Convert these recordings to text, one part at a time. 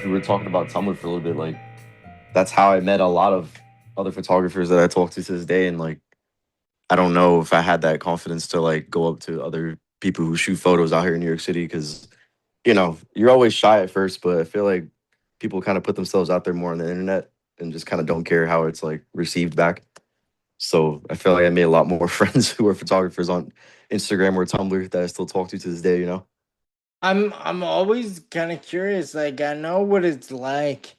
we were talking about Tumblr for a little bit, like that's how I met a lot of other photographers that I talk to this day. And like, I don't know if I had that confidence to like go up to other people who shoot photos out here in New York City because, you're always shy at first, but I feel like people kind of put themselves out there more on the internet and just kind of don't care how it's like received back. So I feel like I made a lot more friends who are photographers on Instagram or Tumblr that I still talk to this day. I'm always kind of curious. Like I know what it's like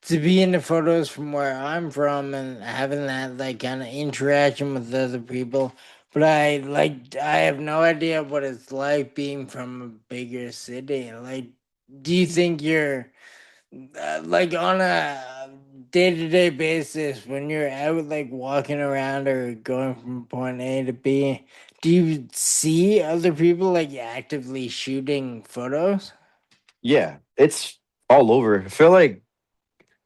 to be in the photos from where I'm from and having that like kind of interaction with other people. But I have no idea what it's like being from a bigger city. Like, do you think you're like on a day-to-day basis when you're out like walking around or going from point A to B, do you see other people like actively shooting photos? Yeah, it's all over. I feel like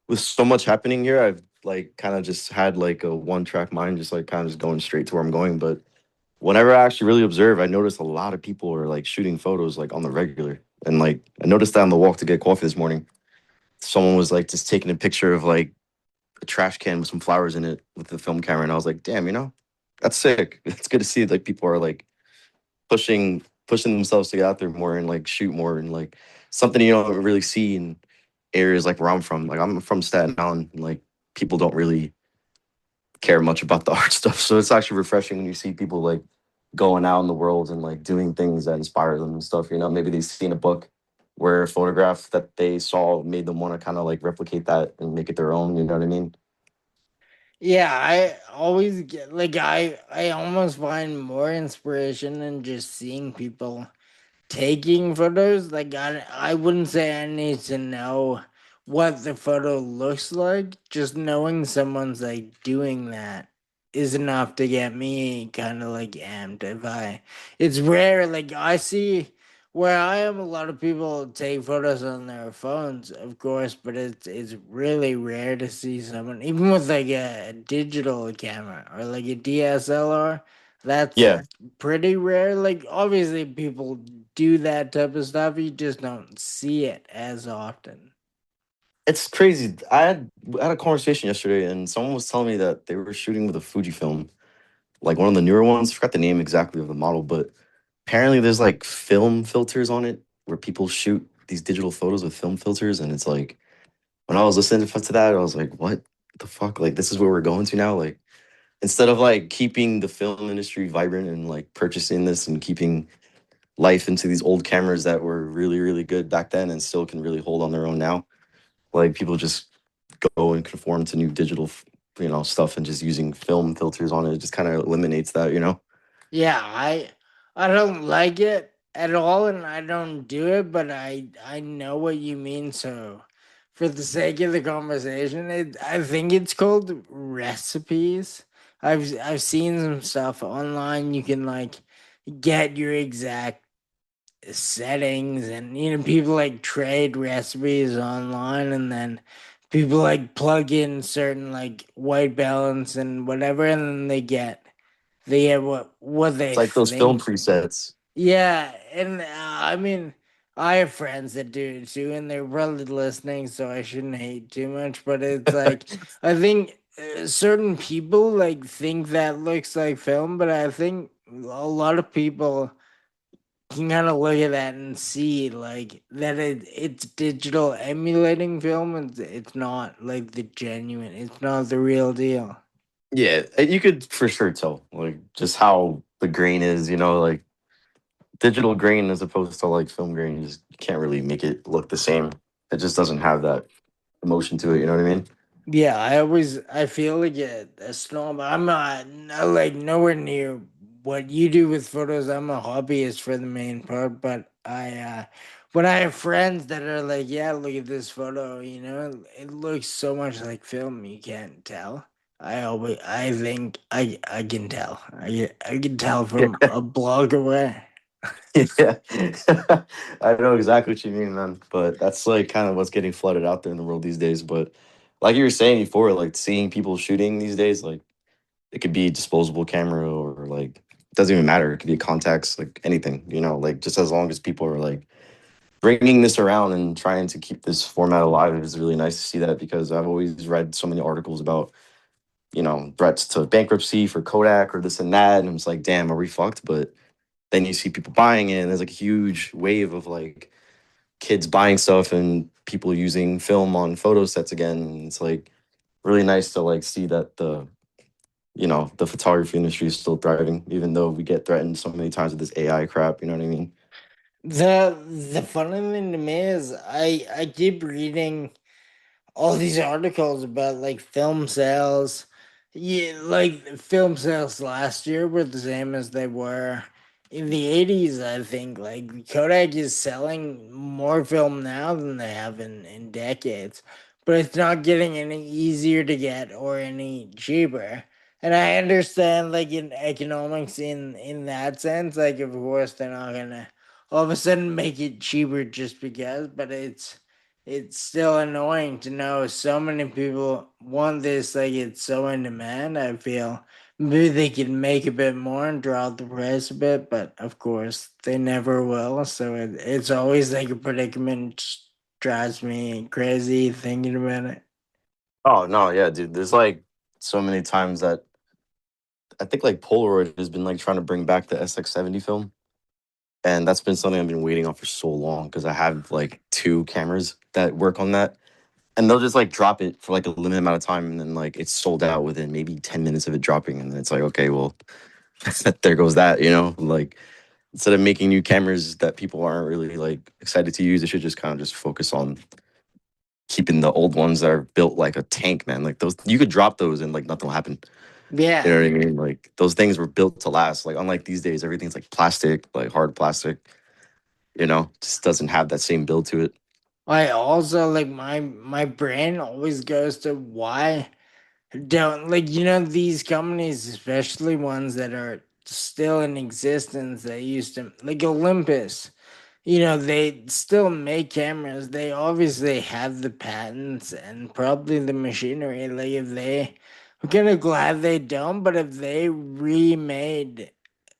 with so much happening here, I've like kind of just had like a one track mind, just like kind of just going straight to where I'm going. But whenever I actually really observe, I notice a lot of people are like shooting photos like on the regular. And like I noticed that on the walk to get coffee this morning, someone was like just taking a picture of like a trash can with some flowers in it with the film camera. And I was like, damn, that's sick. It's good to see like people are like pushing themselves to get out there more and like shoot more and like something you don't really see in areas like where I'm from. Like I'm from Staten Island, and like people don't really care much about the art stuff. So it's actually refreshing when you see people like going out in the world and like doing things that inspire them and stuff. Maybe they've seen a book where a photograph that they saw made them want to kind of like replicate that and make it their own. You know what I mean? Yeah, I always get like I almost find more inspiration in just seeing people taking photos. Like I wouldn't say I need to know what the photo looks like. Just knowing someone's like doing that is enough to get me kind of like amped. If I, it's rare. Like I see where I am, a lot of people take photos on their phones, of course, but it's really rare to see someone even with like a digital camera or like a DSLR. That's Yeah, pretty rare. Like obviously people do that type of stuff. You just don't see it as often. it's crazy. I had a conversation yesterday, and someone was telling me that they were shooting with a Fujifilm, like one of the newer ones. Forgot the name exactly of the model, but apparently there's like film filters on it where people shoot these digital photos with film filters, and it's like when I was listening to that, I was like, what the fuck? Like this is where we're going to now? Like instead of like keeping the film industry vibrant and like purchasing this and keeping life into these old cameras that were really, really good back then and still can really hold on their own now. Like people just go and conform to new digital, stuff and just using film filters on it just kind of eliminates that. Yeah, I don't like it at all and I don't do it, but I know what you mean. So for the sake of the conversation, I think it's called recipes. I've seen some stuff online. You can like get your exact settings and people like trade recipes online and then people like plug in certain like white balance and whatever and then they get what It's they like those film think. presets. Yeah, and I mean I have friends that do it too and they're probably listening so I shouldn't hate too much, but it's like I think certain people like think that looks like film, but I think a lot of people can kind of look at that and see like that it's digital emulating film and it's not like the genuine, it's not the real deal. Yeah, you could for sure tell, like, just how the grain is, like digital grain as opposed to like film grain. You can't really make it look the same. It just doesn't have that emotion to it. You know what I mean? Yeah, I feel like a snob. I'm not like nowhere near what you do with photos. I'm a hobbyist for the main part, but when I have friends that are like, yeah, look at this photo, it looks so much like film, you can't tell. I think I can tell. I can tell from Yeah. a block away. Yeah. I know exactly what you mean, man. But that's like kind of what's getting flooded out there in the world these days. But like you were saying before, like seeing people shooting these days, like it could be disposable camera or like it doesn't even matter. It could be contacts, like anything, like just as long as people are like bringing this around and trying to keep this format alive is really nice to see that because I've always read so many articles about, threats to bankruptcy for Kodak or this and that. And it's like, damn, are we fucked? But then you see people buying it, and there's like a huge wave of like kids buying stuff and people using film on photo sets again. And it's like really nice to like see that the photography industry is still thriving, even though we get threatened so many times with this AI crap. You know what I mean? The funny thing to me is I keep reading all these articles about like film sales. Yeah, like film sales last year were the same as they were in the 80s, I think. Like Kodak is selling more film now than they have in decades. But it's not getting any easier to get or any cheaper. And I understand like in economics in that sense, like of course they're not gonna all of a sudden make it cheaper just because, but it's still annoying to know so many people want this, like it's so in demand. I feel maybe they can make a bit more and drop the price a bit, but of course they never will. So it's always like a predicament. Drives me crazy thinking about it. Oh no, yeah, dude. There's like so many times that I think like Polaroid has been like trying to bring back the SX70 film. And that's been something I've been waiting on for so long because I have like two cameras that work on that. And they'll just like drop it for like a limited amount of time and then like it's sold out within maybe 10 minutes of it dropping. And then it's like, okay, well, there goes that. Like instead of making new cameras that people aren't really like excited to use, they should just kind of just focus on keeping the old ones that are built like a tank, man. Like those, you could drop those and like nothing will happen. You know Yeah, what I mean? Like those things were built to last. Like unlike these days, everything's like plastic, like hard plastic. Just doesn't have that same build to it. I also like my brain always goes to why don't like these companies, especially ones that are still in existence. They used to like Olympus. They still make cameras. They obviously have the patents and probably the machinery. Like if they, I'm kind of glad they don't. But if they remade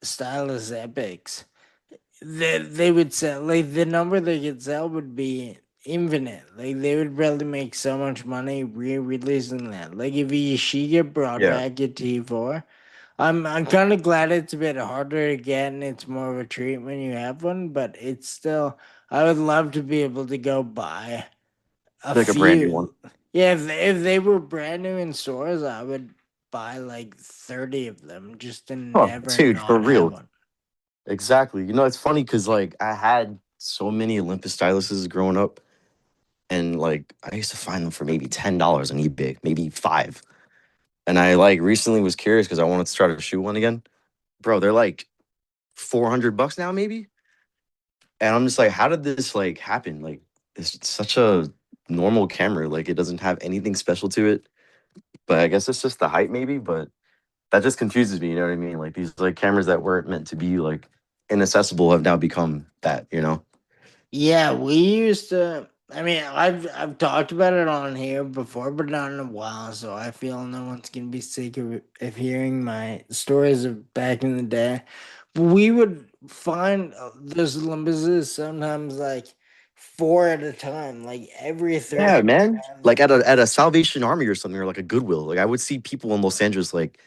stylus epics, they would sell like the number they could sell would be infinite. Like they would probably make so much money re-releasing that. Like if Ishiga brought Yeah. back a T4, I'm kind of glad it's a bit harder to get and it's more of a treat when you have one. But it's still, I would love to be able to go buy a Like a brand new one. few. Yeah, if they were brand new in stores, I would buy like 30 of them just to Oh, never dude, for not have real. one. Exactly. It's funny because like I had so many Olympus styluses growing up, and like I used to find them for maybe $10 on eBay, maybe five. And I like recently was curious because I wanted to try to shoot one again. Bro, they're like $400 now, maybe. And I'm just like, how did this like happen? Like, it's such a normal camera. Like, it doesn't have anything special to it. But I guess it's just the height, maybe. But that just confuses me. You know what I mean? Like these like cameras that weren't meant to be like inaccessible have now become that. Yeah, we used to. I mean, I've talked about it on here before, but not in a while. So I feel no one's gonna be sick of hearing my stories of back in the day. But we would find those Olympuses sometimes like four at a time, like every Yeah, 30 man. grand. Like at a Salvation Army or something, or like a Goodwill. Like I would see people in Los Angeles like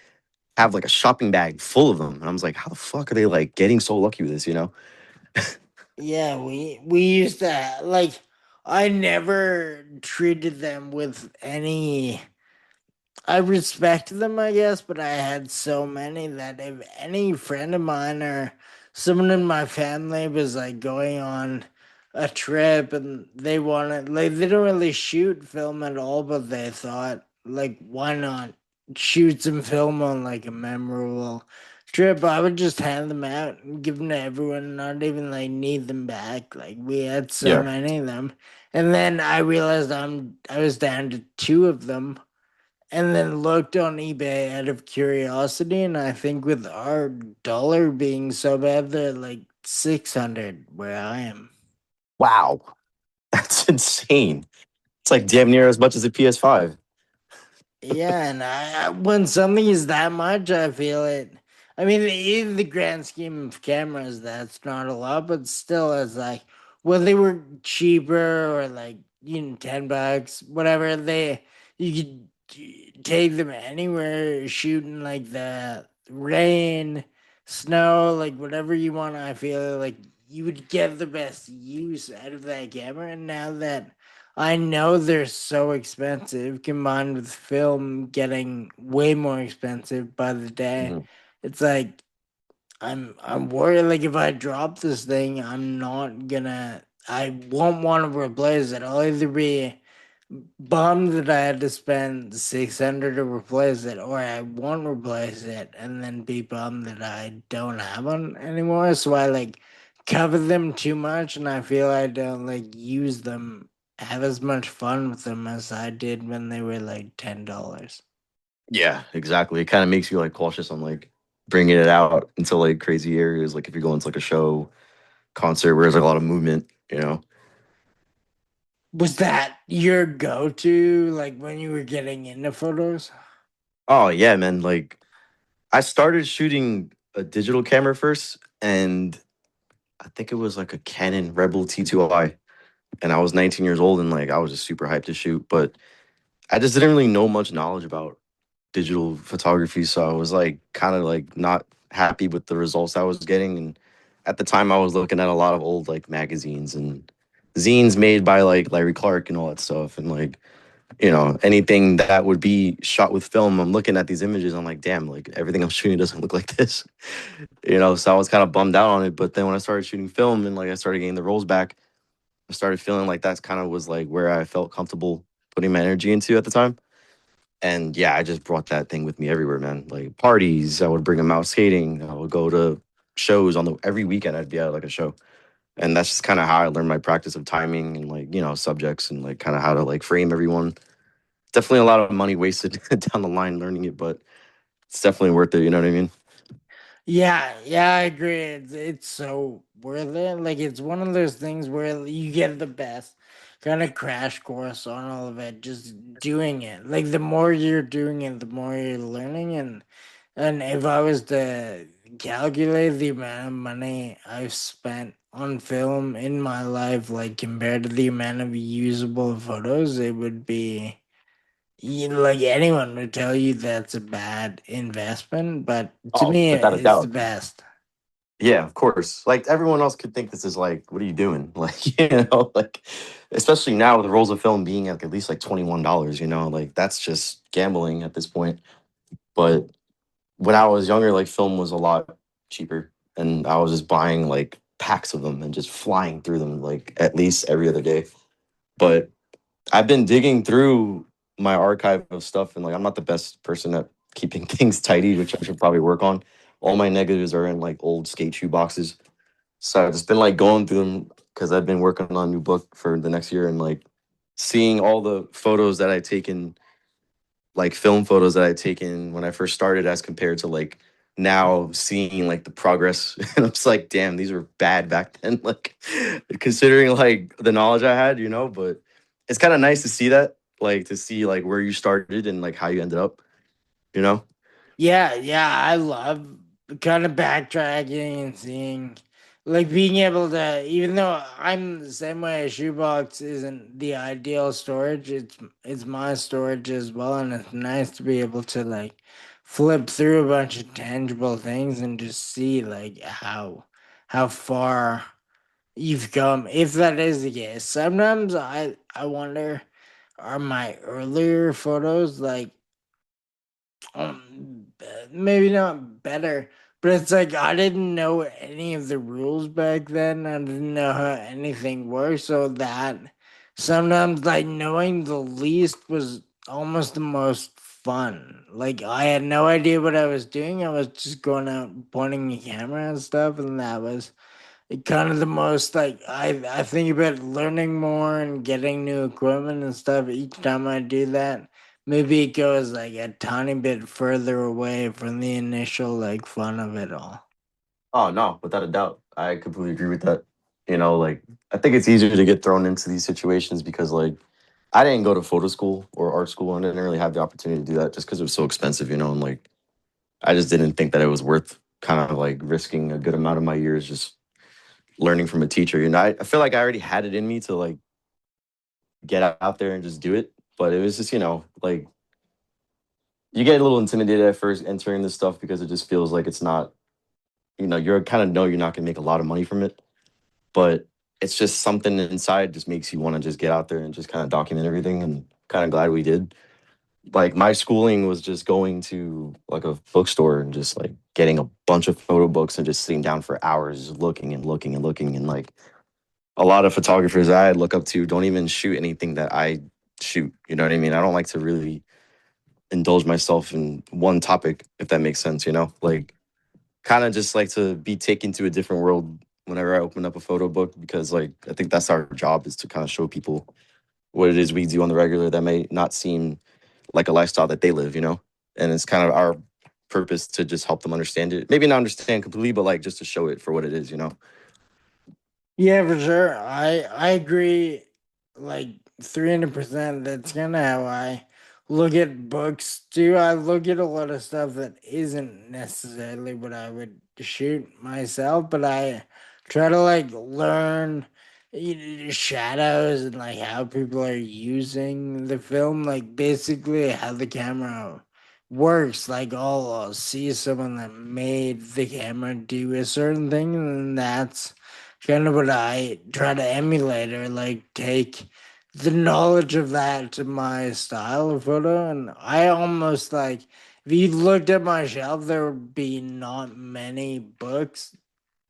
have like a shopping bag full of them. And I was like, how the fuck are they like getting so lucky with this? Yeah, we used to like. I never treated them with any. I respect them, I guess, but I had so many that if any friend of mine or someone in my family was like going on a trip and they wanted, like, they don't really shoot film at all, but they thought, like, why not shoot some film on like a memorable trip? I would just hand them out and give them to everyone, not even like need them back. Like, we had so Yeah. many of them. And then I realized I was down to two of them and then looked on eBay out of curiosity, and I think with our dollar being so bad, they're like 600 where I am. Wow. That's insane. It's like damn near as much as a PS5. Yeah, and when something is that much, I feel it. I mean, in the grand scheme of cameras, that's not a lot, but still, it's like well, they were cheaper or like, $10, whatever. You could take them anywhere, shooting like the rain, snow, like whatever you want. I feel like you would get the best use out of that camera. And now that I know they're so expensive, combined with film getting way more expensive by the day, Mhm. it's like I'm worried like if I drop this thing, I won't want to replace it. I'll either be bummed that I had to spend 600 to replace it, or I won't replace it and then be bummed that I don't have one anymore. So I like cover them too much, and I feel I don't like use them, have as much fun with them as I did when they were like $10. Yeah, exactly. It kind of makes you like cautious on like bringing it out into like crazy areas. Like if you're going to like a show, concert where there's like a lot of movement, you know. Was that your go-to, like when you were getting into photos? Oh yeah, man. Like I started shooting a digital camera first, and I think it was like a Canon Rebel T2i, and I was 19 years old, and like I was just super hyped to shoot, but I just didn't really know much knowledge about digital photography, so I was like kind of like not happy with the results I was getting. And at the time, I was looking at a lot of old like magazines and zines made by like Larry Clark and all that stuff, and like anything that would be shot with film. I'm looking at these images, I'm like, damn, like everything I'm shooting doesn't look like this. So I was kind of bummed out on it. But then when I started shooting film and like I started getting the rolls back, I started feeling like that's kind of was like where I felt comfortable putting my energy into at the time. And yeah, I just brought that thing with me everywhere, man. Like parties, I would bring them out skating. I would go to shows on the every weekend. I'd be at like a show, and that's just kind of how I learned my practice of timing and like subjects and like kind of how to like frame everyone. Definitely a lot of money wasted down the line learning it, but it's definitely worth it. You know what I mean? Yeah, yeah, I agree. It's so worth it. Like it's one of those things where you get the best kind of crash course on all of it, just doing it. Like the more you're doing it, the more you're learning. And if I was to calculate the amount of money I've spent on film in my life, like compared to the amount of usable photos, it would be, like anyone would tell you that's a bad investment, but to Oh, me, without a it's the doubt. best. Yeah, of course. Like everyone else could think this is like, what are you doing? Like, like especially now with the rolls of film being at least like $21, like that's just gambling at this point. But when I was younger, like film was a lot cheaper, and I was just buying like packs of them and just flying through them like at least every other day. But I've been digging through my archive of stuff, and like I'm not the best person at keeping things tidy, which I should probably work on. All my negatives are in like old skate shoe boxes, so I've just been like going through them because I've been working on a new book for the next year, and like seeing all the photos that I taken, like film photos that I taken when I first started as compared to like now seeing like the progress. And I'm just like, damn, these were bad back then. Like considering like the knowledge I had, but it's kind of nice to see that, like to see like where you started and like how you ended up, you know? Yeah, yeah, I love kind of backtracking and seeing, like being able to, even though I'm the same way, a shoebox isn't the ideal storage. It's my storage as well, and it's nice to be able to like flip through a bunch of tangible things and just see like how far you've come, if that is the case. Sometimes I wonder, are my earlier photos like maybe not better, but it's like I didn't know any of the rules back then. I didn't know how anything worked, so that sometimes like knowing the least was almost the most fun. Like I had no idea what I was doing. I was just going out pointing the camera and stuff, and that was kind of the most like I think about learning more and getting new equipment and stuff each time I do that. Maybe it goes like a tiny bit further away from the initial like fun of it all. Oh no, without a doubt. I completely agree with that. Like I think it's easier to get thrown into these situations because like I didn't go to photo school or art school and didn't really have the opportunity to do that just because it was so expensive, and like I just didn't think that it was worth kind of like risking a good amount of my years just learning from a teacher. You know, I feel like I already had it in me to like get out there and just do it, but it was just like you get a little intimidated at first entering this stuff because it just feels like it's not you're kind of know you're not gonna make a lot of money from it, but it's just something inside just makes you want to just get out there and just kind of document everything, and kind of glad we did. Like my schooling was just going to like a bookstore and just like getting a bunch of photo books and just sitting down for hours looking and looking and looking, and like a lot of photographers I look up to don't even shoot anything that I shoot. You know what I mean? I don't like to really indulge myself in one topic, if that makes sense, like kind of just like to be taken to a different world whenever I open up a photo book, because like I think that's our job, is to kind of show people what it is we do on the regular that may not seem like a lifestyle that they live, and it's kind of our purpose to just help them understand it, maybe not understand completely, but like just to show it for what it is. Yeah, for sure. I agree like 300%. That's kind of how I look at books too. I look at a lot of stuff that isn't necessarily what I would shoot myself, but I try to like learn shadows and like how people are using the film, like basically how the camera works. Like I'll see someone that made the camera do a certain thing, and that's kind of what I try to emulate or like take the knowledge of that to my style of photo. And I almost like, if you looked at my shelf, there would be not many books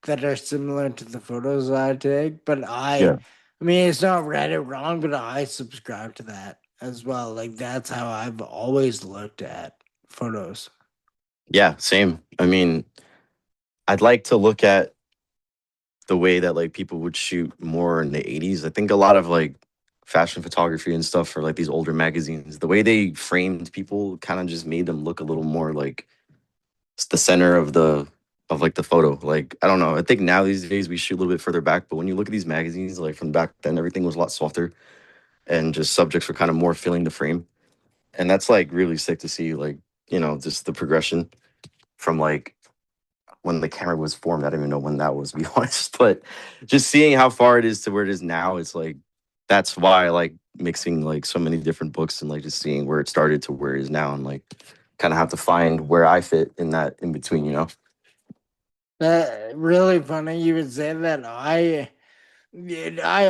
that are similar to the photos I take. But Yeah. I mean, it's not right or wrong, but I subscribe to that as well. Like that's how I've always looked at photos. Yeah, same. I mean, I'd like to look at the way that like people would shoot more in the 80s. I think a lot of like fashion photography and stuff for like these older magazines, the way they framed people kind of just made them look a little more like the center of like the photo. Like I don't know. I think now these days we shoot a little bit further back, but when you look at these magazines like from back then, everything was a lot softer and just subjects were kind of more filling the frame. And that's like really sick to see, like, just the progression from like when the camera was formed. I don't even know when that was, to be honest. But just seeing how far it is to where it is now, it's like that's why I like mixing like so many different books and like just seeing where it started to where it is now, and like kind of have to find where I fit in that in between. That really funny you would say that. I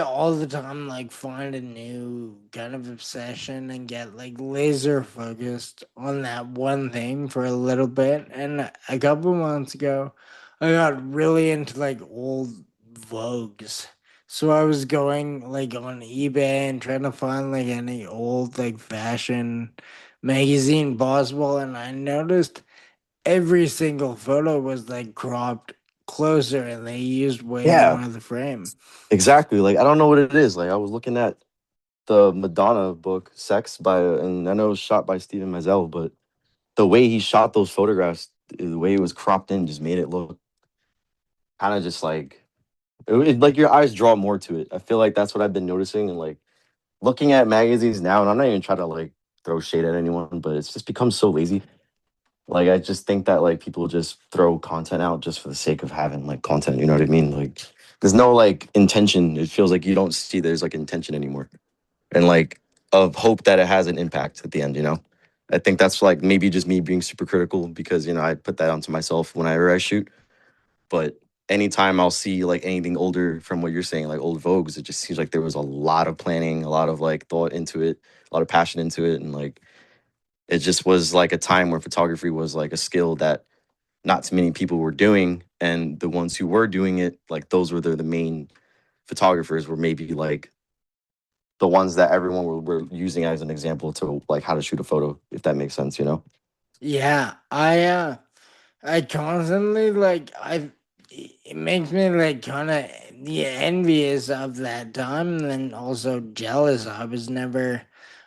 all the time like find a new kind of obsession and get like laser focused on that one thing for a little bit. And a couple months ago, I got really into like old Vogues. So I was going like on eBay and trying to find like any old like fashion magazine possible, and I noticed every single photo was like cropped closer and they used way Yeah, more of the frame. exactly. Like I don't know what it is. Like I was looking at the Madonna book Sex by, and I know it was shot by Stephen Mazel, but the way he shot those photographs, the way it was cropped in just made it look kind of just like like your eyes draw more to it. I feel like that's what I've been noticing, and like looking at magazines now, and I'm not even trying to like throw shade at anyone, but it's just become so lazy. Like I just think that like people just throw content out just for the sake of having like content. You know what I mean? Like there's no like intention. It feels like you don't see there's like intention anymore, and like of hope that it has an impact at the end. I think that's like maybe just me being super critical because I put that onto myself whenever I shoot. But anytime I'll see like anything older from what you're saying, like old Vogues, it just seems like there was a lot of planning, a lot of like thought into it, a lot of passion into it. And like it just was like a time where photography was like a skill that not too many people were doing. And the ones who were doing it, like those were the main photographers, were maybe like the ones that everyone were using as an example to like how to shoot a photo, if that makes sense. Yeah, I constantly like it makes me like kind of envious of that time and then also jealous. I was never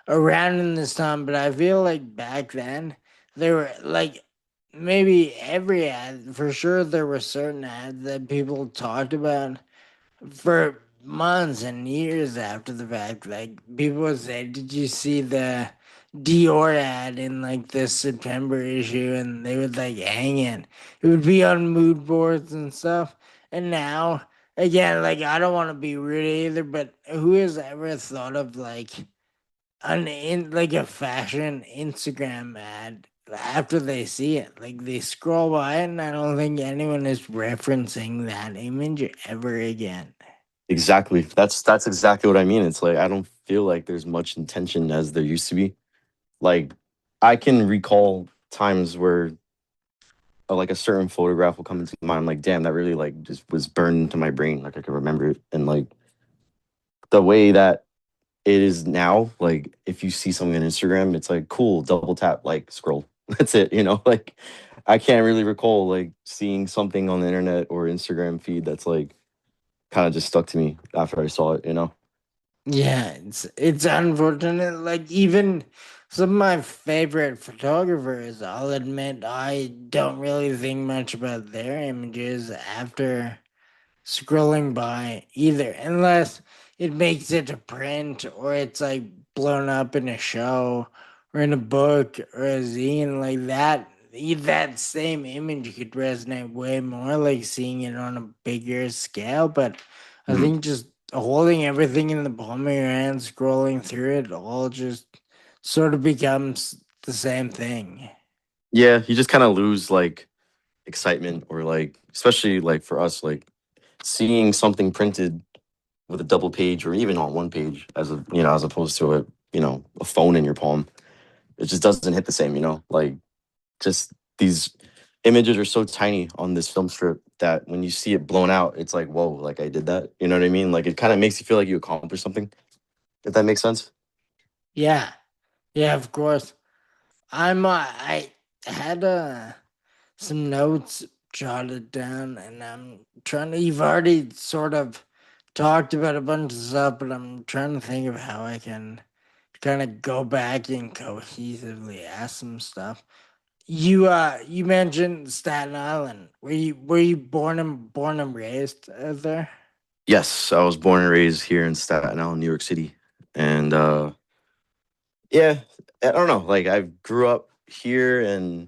around in this time, but I feel like back then there were like maybe every ad for sure there were certain ads that people talked about for months and years after the fact. Like people would say, "Did you see the Dior ad in like this September issue?" And they would like hang it. It would be on mood boards and stuff. And now again, like I don't want to be rude either, but who has ever thought of like like a fashion Instagram ad after they see it? Like they scroll by it, and I don't think anyone is referencing that image ever again. Exactly. That's exactly what I mean. It's like I don't feel like there's much intention as there used to be. Like I can recall times where like a certain photograph will come into mind. I'm like, damn, that really like just was burned into my brain. Like I can remember it. And like the way that it is now, like if you see something on Instagram, it's like cool, double tap, like scroll. That's it, you know? Like I can't really recall like seeing something on the internet or Instagram feed that's like kind of just stuck to me after I saw it, you know? Yeah, it's unfortunate. Like even some of my favorite photographers, I'll admit I don't really think much about their images after scrolling by either, unless it makes it to print or it's like blown up in a show or in a book or a zine like that. That same image could resonate way more, like seeing it on a bigger scale. But I Mhm. think just holding everything in the palm of your hand, scrolling through it, all just sort of becomes the same thing. Yeah, you just kind of lose like excitement or like especially like for us like seeing something printed with a double page or even on one page as a you know as opposed to a a phone in your palm. It just doesn't hit the same, you know? Like just these images are so tiny on this film strip that when you see it blown out, it's like, whoa, like I did that. You know what I mean? Like it kind of makes you feel like you accomplished something, if that makes sense. Yeah, yeah, of course. I had some notes jotted down, and I'm trying to. You've already sort of talked about a bunch of stuff, but I'm trying to think of how I can kind of go back and cohesively ask some stuff. You mentioned Staten Island. Were you born and raised out there? Yes, I was born and raised here in Staten Island, New York City. And yeah, I don't know. Like I grew up here and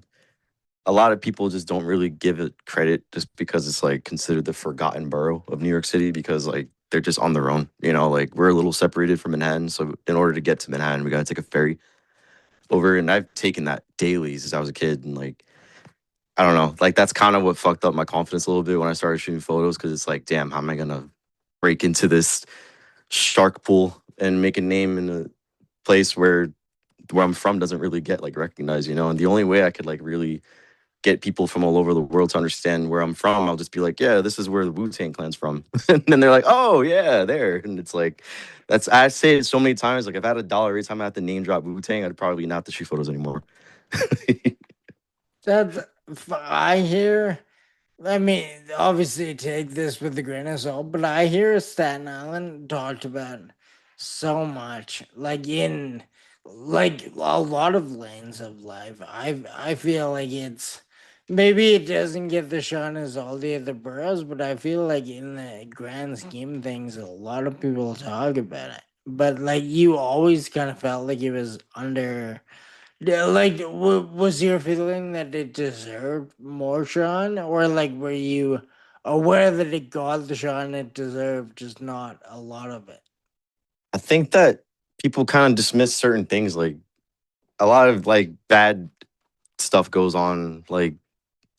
a lot of people just don't really give it credit just because it's like considered the forgotten borough of New York City because like they're just on their own, you know, like we're a little separated from Manhattan. So in order to get to Manhattan, we gotta take a ferry over. And I've taken that daily since I was a kid. And like, I don't know, like that's kind of what fucked up my confidence a little bit when I started shooting photos because it's like, damn, how am I gonna break into this shark pool and make a name in a place where I'm from doesn't really get like recognized, you know? And the only way I could like really get people from all over the world to understand where I'm from, I'll just be like, yeah, this is where the Wu-Tang Clan's from. And then they're like, oh, yeah, there. And it's like, I say it so many times. Like, if I had $1 every time I had to name drop Wu-Tang, I'd probably not have to shoot photos anymore. That's I hear. I mean, obviously take this with a grain of salt, but I hear Staten Island talked about so much, like in like a lot of lanes of life. I feel like it's maybe it doesn't get the shine as all the other boroughs, but I feel like in the grand scheme of things, a lot of people talk about it. But like you always kind of felt like it was under. Yeah, like, was your feeling that it deserved more shine, or like were you aware that it got the shine it deserved, just not a lot of it? I think that people kind of dismiss certain things. Like, a lot of like bad stuff goes on. Like,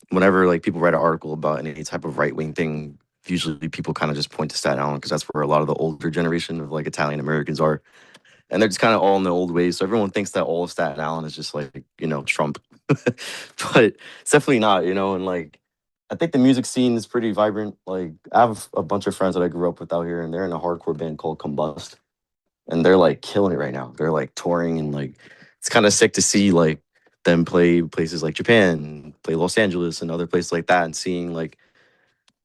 whenever like people write an article about any type of right wing thing, usually people kind of just point to Staten Island because that's where a lot of the older generation of like Italian Americans are. And they're just kind of all in the old ways. So everyone thinks that all of Staten Island is just like, Trump. But it's definitely not, and like I think the music scene is pretty vibrant. Like I have a bunch of friends that I grew up with out here and they're in a hardcore band called Combust. And they're like killing it right now. They're like touring and like it's kind of sick to see like them play places like Japan, play Los Angeles and other places like that and seeing like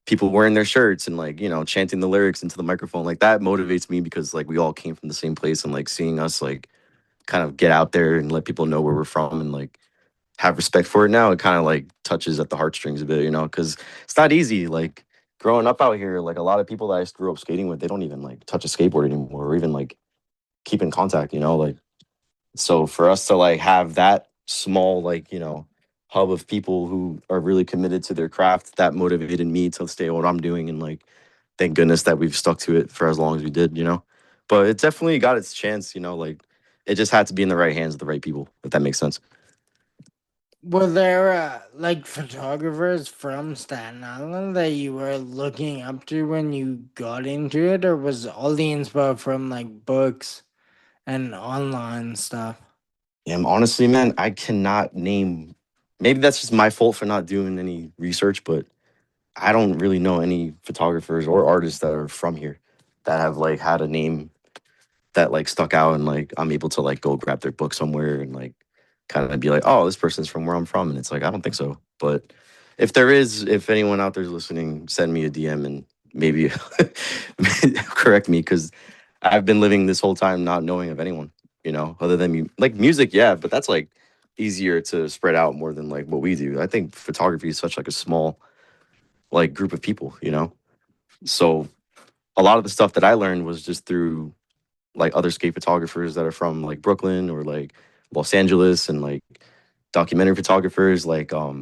people wearing their shirts and like chanting the lyrics into the microphone like that motivates me because like we all came from the same place and like seeing us like kind of get out there and let people know where we're from and like have respect for it now it kind of like touches at the heartstrings a bit because it's not easy like growing up out here like a lot of people that I grew up skating with they don't even like touch a skateboard anymore or even like keep in contact like so for us to like have that small like hub of people who are really committed to their craft that motivated me to stay what I'm doing and like thank goodness that we've stuck to it for as long as we did, you know. But it definitely got its chance, you know. Like it just had to be in the right hands of the right people, if that makes sense. Were there like photographers from Staten Island that you were looking up to when you got into it, or was all the inspo from like books and online stuff? Yeah, honestly, man, I cannot name. Maybe that's just my fault for not doing any research, but I don't really know any photographers or artists that are from here that have like had a name that like stuck out and like I'm able to like go grab their book somewhere and like kind of be like, oh, this person's from where I'm from. And it's like, I don't think so. But if there is, if anyone out there's listening, send me a DM and maybe correct me because I've been living this whole time not knowing of anyone, you know, other than me. Like music, yeah, but that's like easier to spread out more than like what we do. I think photography is such like a small like group of people, you know? So a lot of the stuff that I learned was just through like other skate photographers that are from like Brooklyn or like Los Angeles and like documentary photographers like I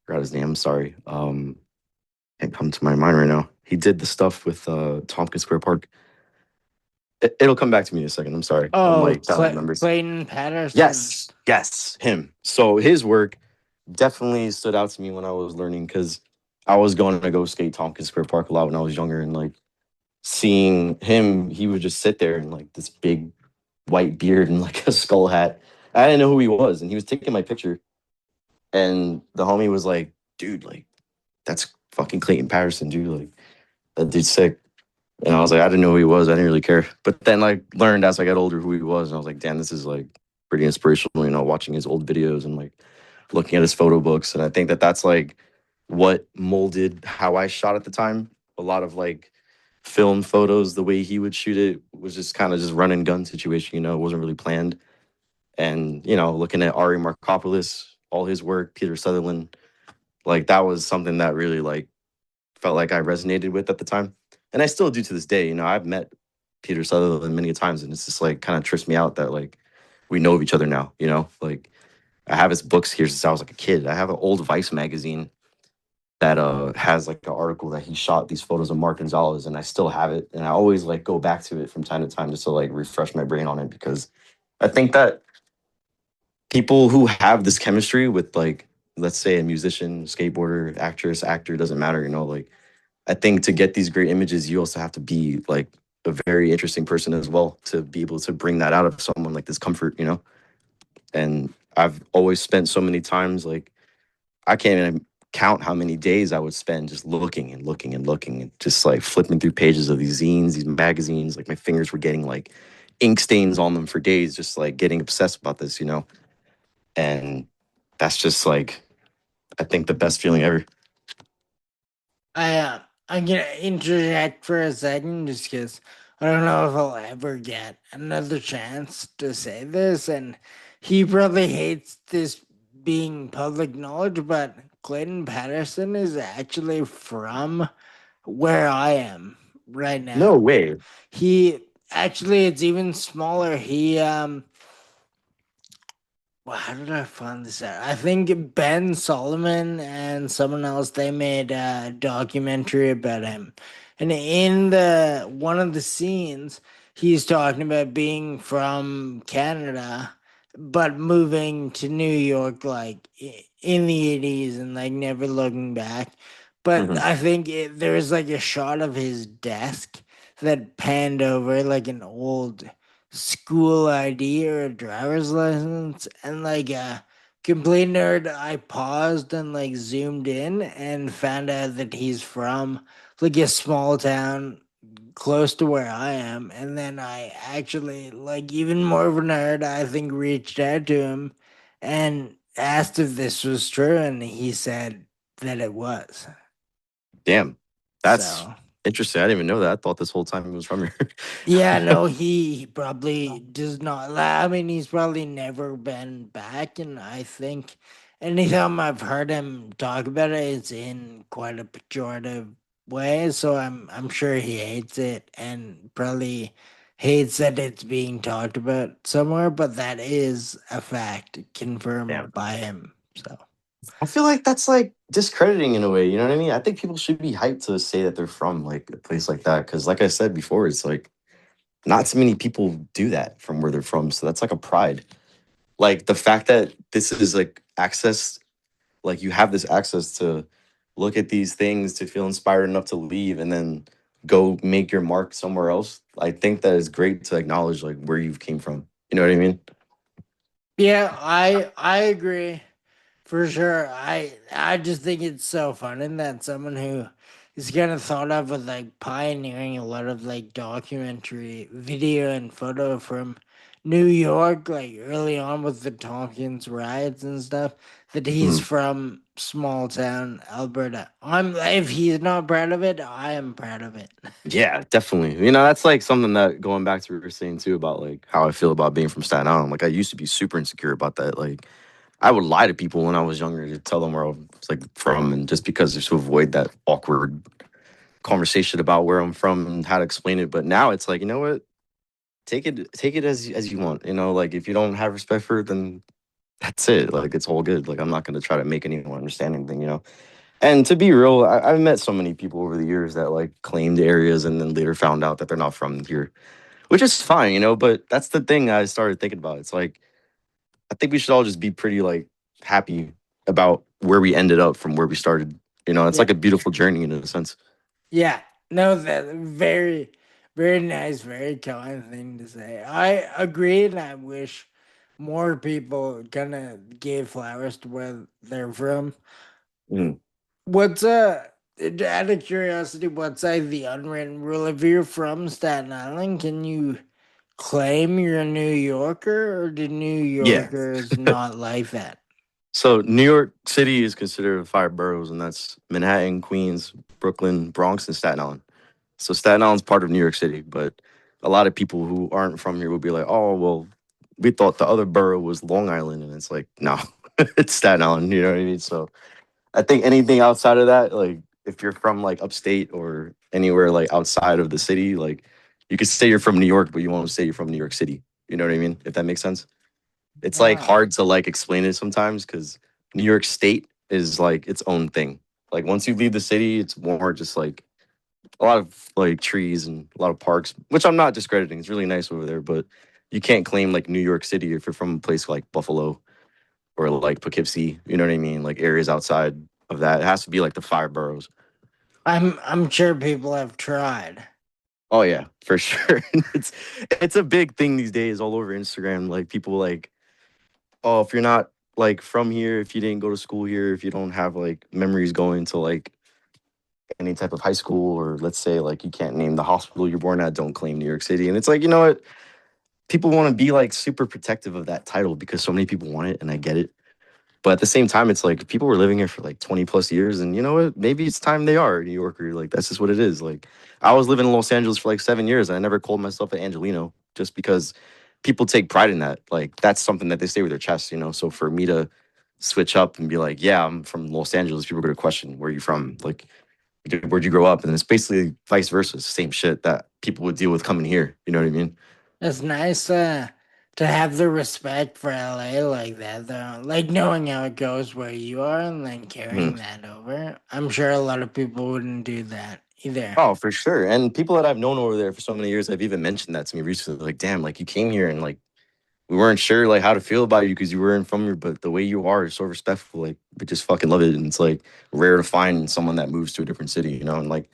forgot his name, I'm sorry. Can't come to my mind right now. He did the stuff with Tompkins Square Park. It'll come back to me in a second. I'm sorry. I'm Oh, like trying to remember. Clayton Patterson. Yes, him. So his work definitely stood out to me when I was learning because I was going to go skate Tompkins Square Park a lot when I was younger and like seeing him, he would just sit there in like this big white beard and like a skull hat. I didn't know who he was, and he was taking my picture. And the homie was like, "Dude, like that's fucking Clayton Patterson, dude. Like that dude's sick." And I was like, I didn't know who he was. I didn't really care. But then like learned as I got older who he was, and I was like, damn, this is like pretty inspirational. You know, watching his old videos and like looking at his photo books, and I think that that's like what molded how I shot at the time. A lot of like film photos, the way he would shoot it was just kind of just run and gun situation. You know, it wasn't really planned. And you know, looking at Ari Markopoulos, all his work, Peter Sutherland, like that was something that really like felt like I resonated with at the time. And I still do to this day. You know, I've met Peter Sutherland many times, and it's just like kind of trips me out that like we know of each other now. You know, like I have his books here since I was like a kid. I have an old Vice magazine that has like an article that he shot these photos of Mark Gonzalez, and I still have it, and I always like go back to it from time to time just to like refresh my brain on it because I think that people who have this chemistry with like let's say a musician, skateboarder, actress, actor, doesn't matter, you know, like I think to get these great images, you also have to be like a very interesting person as well to be able to bring that out of someone like this comfort, you know? And I've always spent so many times like I can't even count how many days I would spend just looking and looking and looking and just like flipping through pages of these zines, these magazines. Like my fingers were getting like ink stains on them for days, just like getting obsessed about this, you know? And that's just like I think the best feeling ever. I'm gonna interject for a second just because I don't know if I'll ever get another chance to say this, and he probably hates this being public knowledge, but Clayton Patterson is actually from where I am right No now. way. He actually it's even smaller. Well, how did I find this out? I think Ben Solomon and someone else they made a documentary about him, and in the one of the scenes, he's talking about being from Canada, but moving to New York like in the 80s and like never looking back. But Mhm. I think there's like a shot of his desk that panned over like an old school ID or a driver's license, and like a complete nerd, I paused and like zoomed in and found out that he's from like a small town close to where I am. And then I actually, like, even more of a nerd, I think, reached out to him and asked if this was true, and he said that it was. Damn. That's So interesting. I didn't even know that. I thought this whole time he was from yeah, here. no, he probably does not. I mean, he's probably never been back, and I think anytime I've heard him talk about it, it's in quite a pejorative way. So I'm sure he hates it and probably hates that it's being talked about somewhere. But that is a fact Damn. confirmed by him. So. I feel like that's like discrediting in a way. You know what I mean? I think people should be hyped to say that they're from like a place like that because, like I said before, it's like not so many people do that from where they're from. So that's like a pride. Like the fact that this is like access, like you have this access to look at these things, to feel inspired enough to leave and then go make your mark somewhere else. I think that is great to acknowledge like where you came from. You know what I mean? Yeah, I agree. For sure. I just think it's so funny that someone who is kind of thought of as like pioneering a lot of like documentary video and photo from New York, like early on with the Tompkins riots and stuff, that he's Mhm. from small town Alberta. I'm if he's not proud of it, I am proud of it. Yeah, definitely. You know, that's like something that going back to what you were saying too about like how I feel about being from Staten Island. Like I used to be super insecure about that. Like I would lie to people when I was younger to tell them where I was like from, and just because just to avoid that awkward conversation about where I'm from and how to explain it. But now it's like, you know what? Take it as you want. You know, like if you don't have respect for it, then that's it. Like it's all good. Like I'm not gonna try to make anyone understand anything. You know. And to be real, I've met so many people over the years that like claimed areas and then later found out that they're not from here, which is fine, you know. But that's the thing I started thinking about. It's like I think we should all just be pretty like happy about where we ended up from where we started. You know, it's Yeah. like a beautiful journey in a sense. Yeah. No, that very, very nice, very kind thing to say. I agree, and I wish more people kind of gave flowers to where they're from. Mm. What's out of curiosity, what's the unwritten rule? If you're from Staten Island, can you claim you're a New Yorker, or do New Yeah. Yorkers not like that? So New York City is considered five boroughs, and that's Manhattan, Queens, Brooklyn, Bronx, and Staten Island. So Staten Island's part of New York City, but a lot of people who aren't from here will be like, "Oh, well, we thought the other borough was Long Island," and it's like, no, it's Staten Island. You know what I mean? So I think anything outside of that, like if you're from like upstate or anywhere like outside of the city, like you could say you're from New York, but you won't say you're from New York City. You know what I mean? If that makes sense. It's like Ah, hard to like explain it sometimes because New York State is like its own thing. Like once you leave the city, it's more just like a lot of like trees and a lot of parks, which I'm not discrediting. It's really nice over there, but you can't claim like New York City if you're from a place like Buffalo or like Poughkeepsie. You know what I mean? Like areas outside of that. It has to be like the five boroughs. I'm sure people have tried. Oh yeah, for sure. It's a big thing these days all over Instagram. Like people like, oh, if you're not like from here, if you didn't go to school here, if you don't have like memories going to like any type of high school, or let's say like you can't name the hospital you're born at, don't claim New York City. And it's like, you know what? People want to be like super protective of that title because so many people want it, and I get it. But at the same time, it's like people were living here for like 20 plus years, and you know what? Maybe it's time they are a New Yorker. Like that's just what it is. Like I was living in Los Angeles for like 7 years, and I never called myself an Angelino just because people take pride in that. Like that's something that they say with their chest, you know. So for me to switch up and be like, yeah, I'm from Los Angeles, people are gonna question where are you from? Like, where'd you grow up? And it's basically vice versa, same shit that people would deal with coming here. You know what I mean? It's nice to have the respect for LA like that, though. Like knowing how it goes where you are and then Mhm. carrying that over. I'm sure a lot of people wouldn't do that either. Oh, for sure. And people that I've known over there for so many years have even mentioned that to me recently. Like, damn, like you came here and like we weren't sure like how to feel about you because you weren't from here, but the way you are is so respectful. Like we just fucking love it. And it's like rare to find someone that moves to a different city, you know? And like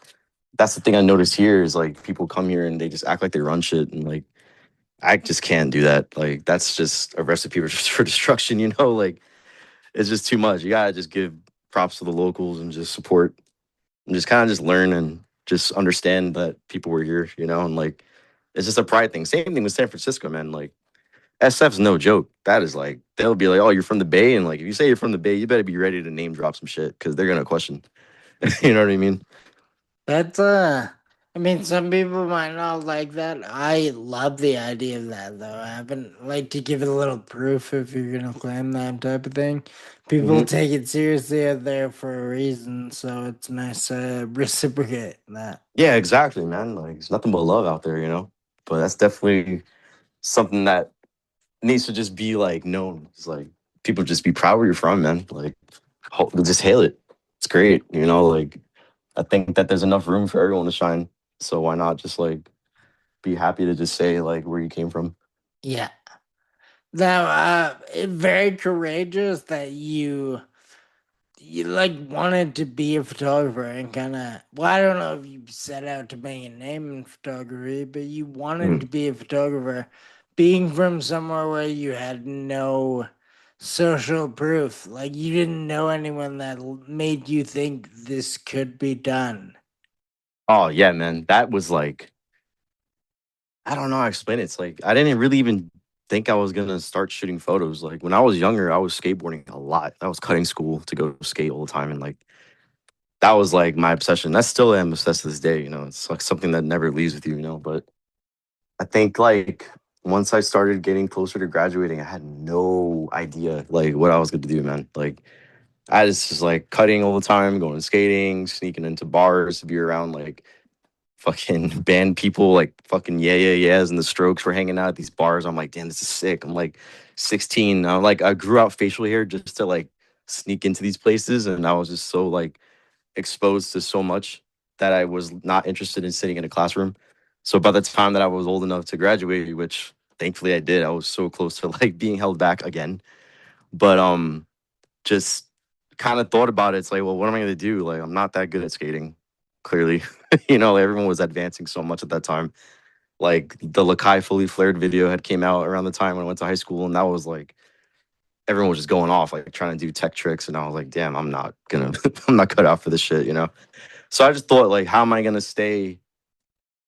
that's the thing I noticed here is like people come here and they just act like they run shit and like I just can't do that. Like that's just a recipe for destruction, you know? Like it's just too much. You gotta just give props to the locals and just support and just kind of just learn and just understand that people were here, you know, and like it's just a pride thing. Same thing with San Francisco, man. Like SF's no joke. That is like they'll be like, "Oh, you're from the Bay," and like if you say you're from the Bay, you better be ready to name drop some shit because they're gonna question. You know what I mean? That's I mean some people might not like that. I love the idea of that though. I haven't like to give it a little proof if you're gonna claim that type of thing. People Hmm. take it seriously out there for a reason, so it's nice to reciprocate that. Yeah, exactly, man. Like it's nothing but love out there, you know. But that's definitely something that needs to just be like known. It's like people just be proud where you're from, man. Like just hail it. It's great, you know. Like I think that there's enough room for everyone to shine. So why not just like be happy to just say like where you came from? Yeah. Now, very courageous that you like wanted to be a photographer and kind of, well, I don't know if you set out to make a name in photography, but you wanted to Mhm. be a photographer, being from somewhere where you had no social proof, like you didn't know anyone that made you think this could be done. Oh yeah, man. That was like I don't know how to explain it. It's like I didn't really even think I was gonna start shooting photos. Like when I was younger, I was skateboarding a lot. I was cutting school to go skate all the time, and like that was like my obsession. That still am obsessed to this day. You know, it's like something that never leaves with you. You know, but I think like once I started getting closer to graduating, I had no idea like what I was gonna do, man. Like I was just like cutting all the time, going skating, sneaking into bars to be around like fucking band people, like fucking yeahs and the Strokes were hanging out at these bars. I'm like, damn, this is sick. I'm like 16. I'm like, I grew out facial hair just to like sneak into these places, and I was just so like exposed to so much that I was not interested in sitting in a classroom. So by the time that I was old enough to graduate, which thankfully I did, I was so close to like being held back again. But just kind of thought about it. It's like, well, what am I gonna do? Like, I'm not that good at skating. Clearly, you know, everyone was advancing so much at that time. Like the Lakai fully flared video had came out around the time when I went to high school, and that was like everyone was just going off, like trying to do tech tricks, and I was like, damn, I'm not gonna, I'm not cut out for this shit, you know. So I just thought, like, how am I gonna stay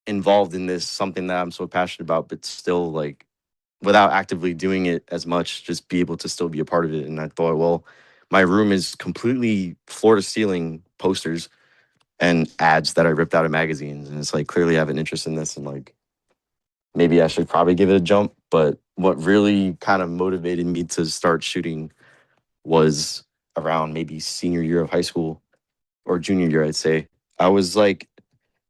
involved in this something that I'm so passionate about, but still like without actively doing it as much, just be able to still be a part of it. And I thought, well, my room is completely floor to ceiling posters and ads that I ripped out of magazines. And it's like clearly I have an interest in this and like maybe I should probably give it a jump. But what really kind of motivated me to start shooting was around maybe senior year of high school or junior year, I'd say. I was like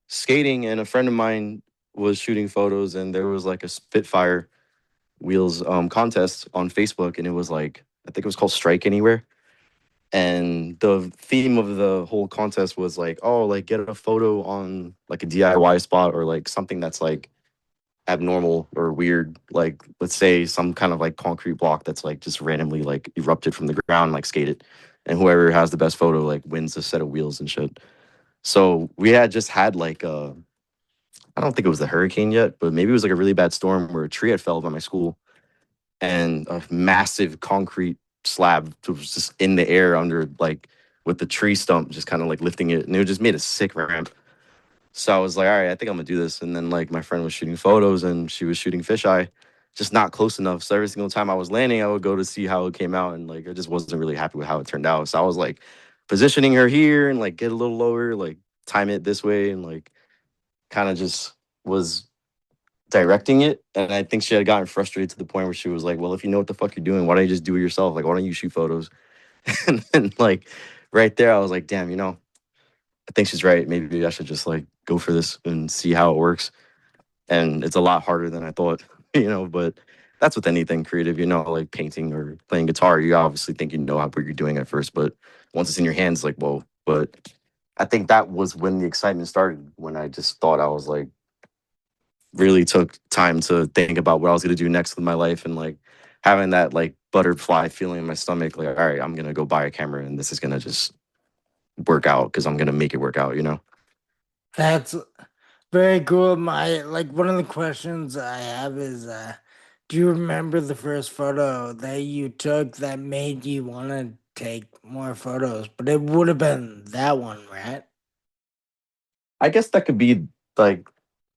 skating and a friend of mine was shooting photos and there was like a Spitfire wheels contest on Facebook and it was like I think it was called Strike Anywhere. And the theme of the whole contest was like, oh, like get a photo on like a DIY spot or like something that's like abnormal or weird. Like let's say some kind of like concrete block that's like just randomly like erupted from the ground, like skate it. And whoever has the best photo like wins a set of wheels and shit. So we had just had like I don't think it was the hurricane yet, but maybe it was like a really bad storm where a tree had fell by my school and a massive concrete slab was just in the air under like with the tree stump just kind of like lifting it and it just made a sick ramp. So I was like, all right, I think I'm gonna do this. And then like my friend was shooting photos and she was shooting fisheye, just not close enough. So every single time I was landing, I would go to see how it came out and like I just wasn't really happy with how it turned out. So I was like positioning her here and like get a little lower, like time it this way and like kind of just was directing it. And I think she had gotten frustrated to the point where she was like, well, if you know what the fuck you're doing, why don't you just do it yourself? Like, why don't you shoot photos? And then, like, right there, I was like, damn, you know, I think she's right. Maybe I should just like go for this and see how it works. And it's a lot harder than I thought, you know, but that's with anything creative, you know, like painting or playing guitar. You obviously think you know how what you're doing at first, but once it's in your hands, like, whoa. But I think that was when the excitement started, when I just thought I was like, really took time to think about what I was gonna do next with my life and like having that like butterfly feeling in my stomach, like, all right, I'm gonna go buy a camera and this is gonna just work out because I'm gonna make it work out, you know? That's very cool. My like one of the questions I have is do you remember the first photo that you took that made you want to take more photos? But it would have been that one, right? I guess that could be like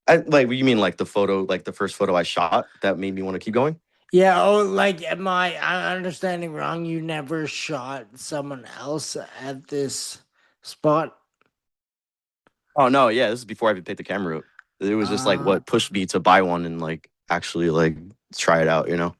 like what you mean like the photo, like the first photo I shot that made me want to keep going? Yeah, oh like am I understanding wrong? You never shot someone else at this spot? Oh no, yeah, this is before I even picked the camera up. It was just like Uh what pushed me to buy one and like actually like try it out, you know?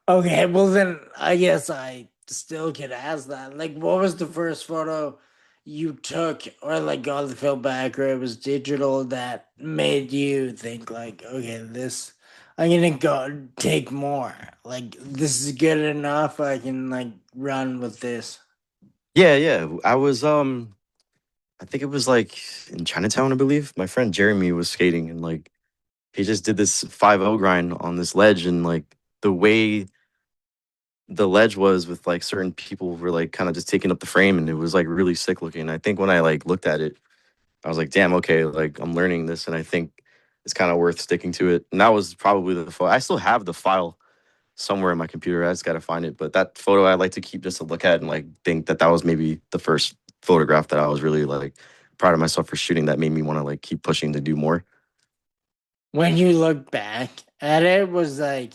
okay, well then I guess I still could ask that. Like what was the first photo you took or like got the film back or it was digital that made you think like, okay, this I'm gonna go take more. Like this is good enough. I can like run with this. Yeah, yeah. I think it was like in Chinatown, I believe. My friend Jeremy was skating and like he just did this 5-0 grind on this ledge and like the way the ledge was with like certain people were like kind of just taking up the frame and it was like really sick looking. I think when I like looked at it, I was like, damn, okay, like I'm learning this and I think it's kind of worth sticking to it. And that was probably the photo. I still have the file somewhere in my computer. I just got to find it. But that photo I like to keep just to look at and like think that that was maybe the first photograph that I was really like proud of myself for shooting that made me want to like keep pushing to do more. When you look back at it, was like,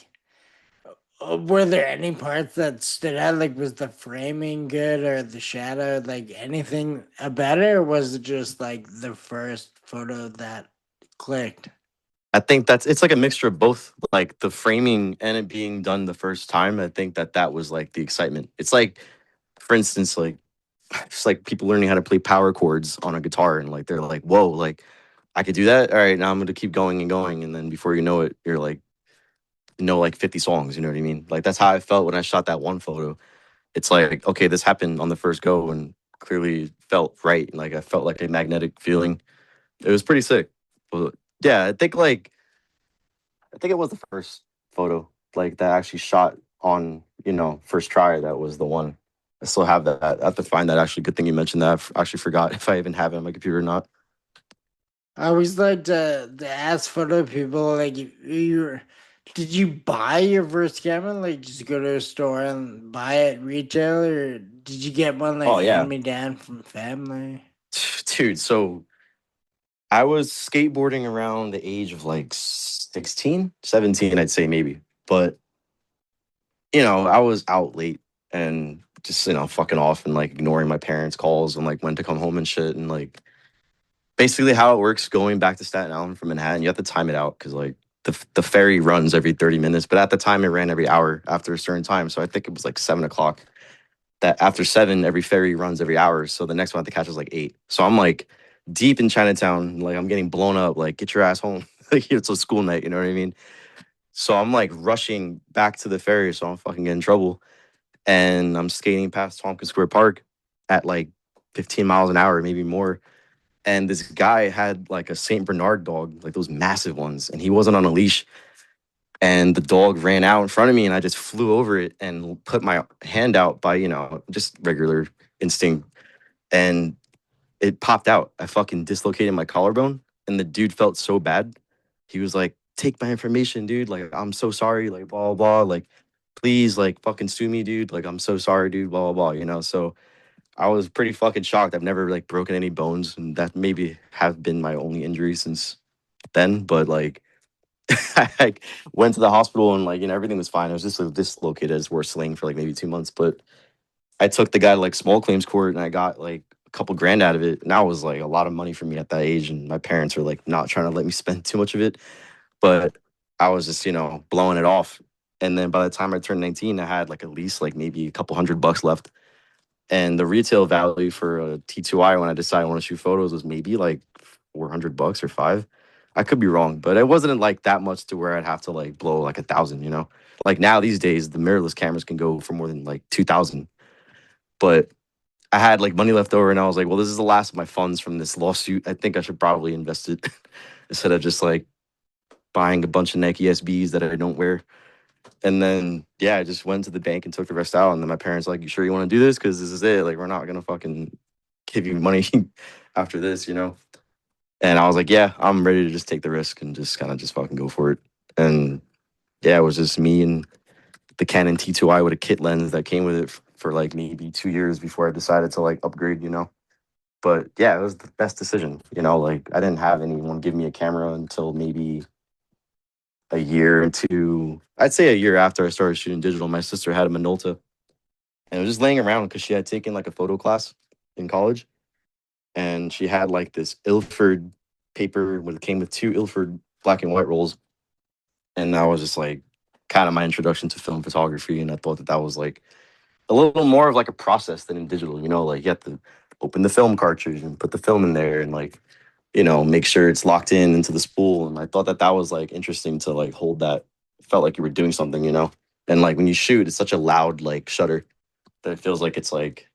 were there any parts that stood out? Like, was the framing good or the shadow? Like anything about it, or was it just like the first photo that clicked? I think that's it's like a mixture of both, like the framing and it being done the first time. I think that that was like the excitement. It's like, for instance, like it's like people learning how to play power chords on a guitar and like they're like, whoa, like I could do that. All right, now I'm gonna keep going and going, and then before you know it, you're like know like 50 songs. You know what I mean? Like that's how I felt when I shot that one photo. It's like okay, this happened on the first go and clearly felt right. Like I felt like a magnetic feeling. It was pretty sick. But yeah, I think it was the first photo like that I actually shot on first try. That was the one. I still have that. I have to find that. Actually, good thing you mentioned that. Actually forgot if I even have it on my computer or not. I always like to ask photo people like, did you buy your first camera? Like, just go to a store and buy it retail, or did you get one like Oh hand yeah, me down from family? dude. So I was skateboarding around the age of like 16, 17, I'd say maybe. But I was out late and just fucking off and like ignoring my parents' calls and like when to come home and shit and like basically how it works going back to Staten Island from Manhattan, you have to time it out because like the ferry runs every 30 minutes, but at the time it ran every hour after a certain time. So I think it was like 7 o'clock. That after seven, every ferry runs every hour. So the next one I have to catch is like 8. So I'm like deep in Chinatown, like I'm getting blown up, like get your ass home. Like it's a school night, you know what I mean? So I'm like rushing back to the ferry, so I'm fucking getting in trouble. And I'm skating past Tompkins Square Park at like 15 miles an hour, maybe more, and this guy had like a Saint Bernard dog, like those massive ones, and he wasn't on a leash. And the dog ran out in front of me, and I just flew over it and put my hand out by just regular instinct, and it popped out. I fucking dislocated my collarbone, and the dude felt so bad. He was like, "Take my information, dude. Like, I'm so sorry. Like, blah blah blah. Like, please, like, fucking sue me, dude. Like, I'm so sorry, dude. Blah blah blah." So I was pretty fucking shocked. I've never like broken any bones, and that maybe have been my only injury since then. But like, I like, went to the hospital and like everything was fine. I was just like, dislocated. I just wore a sling for like maybe 2 months. But I took the guy to like small claims court, and I got like a couple grand out of it. And that was like a lot of money for me at that age. And my parents were like not trying to let me spend too much of it. But I was just blowing it off. And then by the time I turned 19, I had like at least like maybe a couple $100 left, and the retail value for a T2I when I decided I want to shoot photos was maybe like $400 or five. I could be wrong, but it wasn't like that much to where I'd have to like blow like 1,000. Like now these days, the mirrorless cameras can go for more than like 2,000. But I had like money left over, and I was like, well, this is the last of my funds from this lawsuit. I think I should probably invest it instead of just like buying a bunch of Nike SBs that I don't wear. And then yeah, I just went to the bank and took the rest out. And then my parents were like, "You sure you want to do this? Because this is it. Like, we're not gonna fucking give you money after this." And I was like, "Yeah, I'm ready to just take the risk and just kind of just fucking go for it." And yeah, it was just me and the Canon T2I with a kit lens that came with it for like maybe 2 years before I decided to like upgrade. But yeah, it was the best decision. Like I didn't have anyone give me a camera until maybe a year into, I'd say a year after I started shooting digital. My sister had a Minolta, and it was just laying around because she had taken like a photo class in college, and she had like this Ilford paper with came with two Ilford black and white rolls, and that was just like kind of my introduction to film photography, and I thought that that was like a little more of like a process than in digital. Like you have to open the film cartridge and put the film in there and like make sure it's locked in into the spool, and I thought that that was like interesting to like hold that. It felt like you were doing something. And like when you shoot, it's such a loud like shutter that it feels like it's like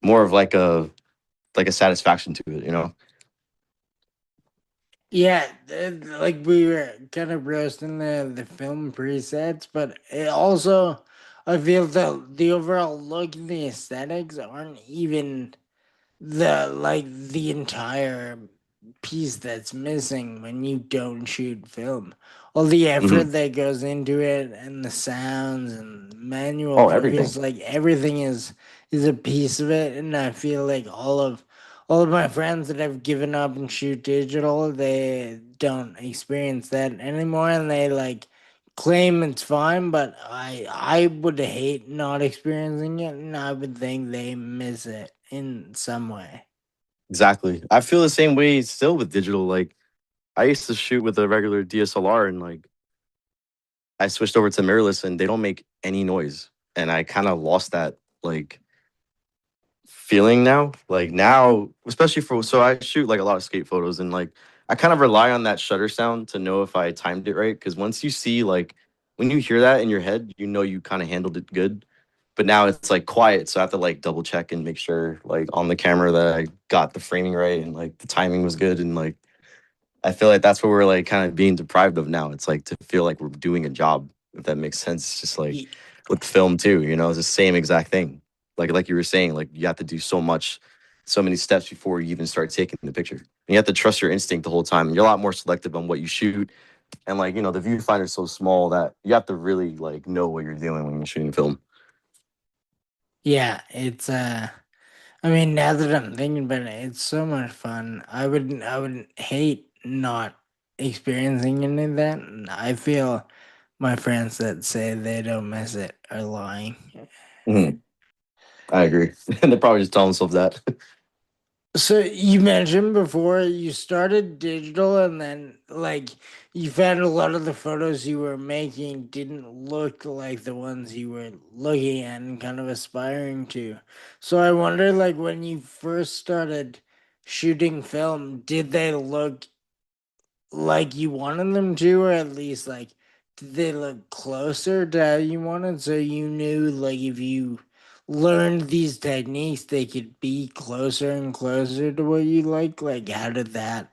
more of like a satisfaction to it, you know? Yeah, like we were kind of roasting the film presets, but it also I feel the overall look and the aesthetics aren't even the entire piece that's missing when you don't shoot film. All the effort Hmm. that goes into it and the sounds and manual Oh, everything. focus, like everything is a piece of it. And I feel like all of my friends that have given up and shoot digital, they don't experience that anymore, and they like claim it's fine, but I would hate not experiencing it, and I would think they miss it in some way. Exactly. I feel the same way still with digital. Like I used to shoot with a regular DSLR and like I switched over to mirrorless and they don't make any noise. And I kind of lost that like feeling now. Like now, especially for so I shoot like a lot of skate photos and like I kind of rely on that shutter sound to know if I timed it right. Cause once you see like when you hear that in your head, you know you kind of handled it good. But now it's like quiet. So I have to like double check and make sure like on the camera that I got the framing right and like the timing was good and like I feel like that's what we're like kind of being deprived of now. It's like to feel like we're doing a job, if that makes sense. It's just like Ye- with film too, you know, it's the same exact thing. Like you were saying, like you have to do so much, so many steps before you even start taking the picture. And you have to trust your instinct the whole time. And you're a lot more selective on what you shoot. And like, you know, the viewfinder is so small that you have to really like know what you're doing when you're shooting film. Yeah, it's I mean, now that I'm thinking about it, it's so much fun. I would hate not experiencing any of that. And I feel my friends that say they don't miss it are lying. Mhm. I agree. And they're probably just telling themselves that. So you mentioned before you started digital and then like you found a lot of the photos you were making didn't look like the ones you were looking at and kind of aspiring to. So I wonder like when you first started shooting film, did they look like you wanted them to, or at least like did they look closer to how you wanted, so you knew like if you learned these techniques they could be closer and closer to what you like how did that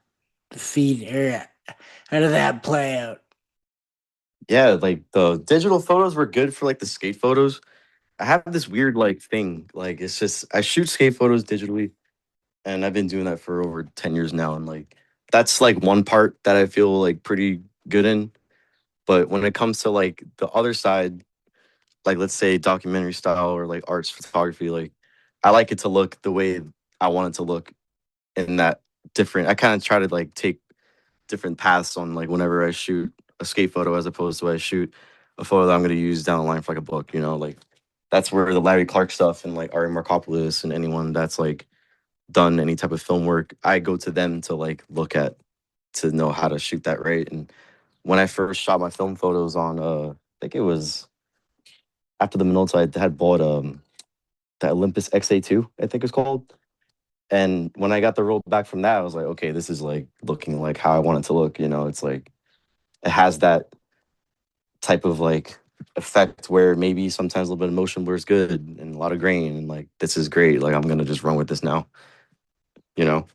feed or how did that play out? Yeah, like the digital photos were good for like the skate photos. I have this weird like thing. Like it's just I shoot skate photos digitally and I've been doing that for over 10 years now and like that's like one part that I feel like pretty good in. But when it comes to like the other side, like let's say documentary style or like arts photography, like I like it to look the way I want it to look in that different I kind of try to like take different paths on like whenever I shoot a skate photo as opposed to I shoot a photo that I'm gonna use down the line for like a book, you know, like that's where the Larry Clark stuff and like Ari Markopoulos and anyone that's like done any type of film work, I go to them to like look at to know how to shoot that right. And when I first shot my film photos on I think it was after the Minolta, I had bought the Olympus XA2, I think it's called. And when I got the roll back from that, I was like, okay, this is like looking like how I want it to look. You know, it's like it has that type of like effect where maybe sometimes a little bit of motion blur is good and a lot of grain and like this is great. Like I'm gonna just run with this now, you know.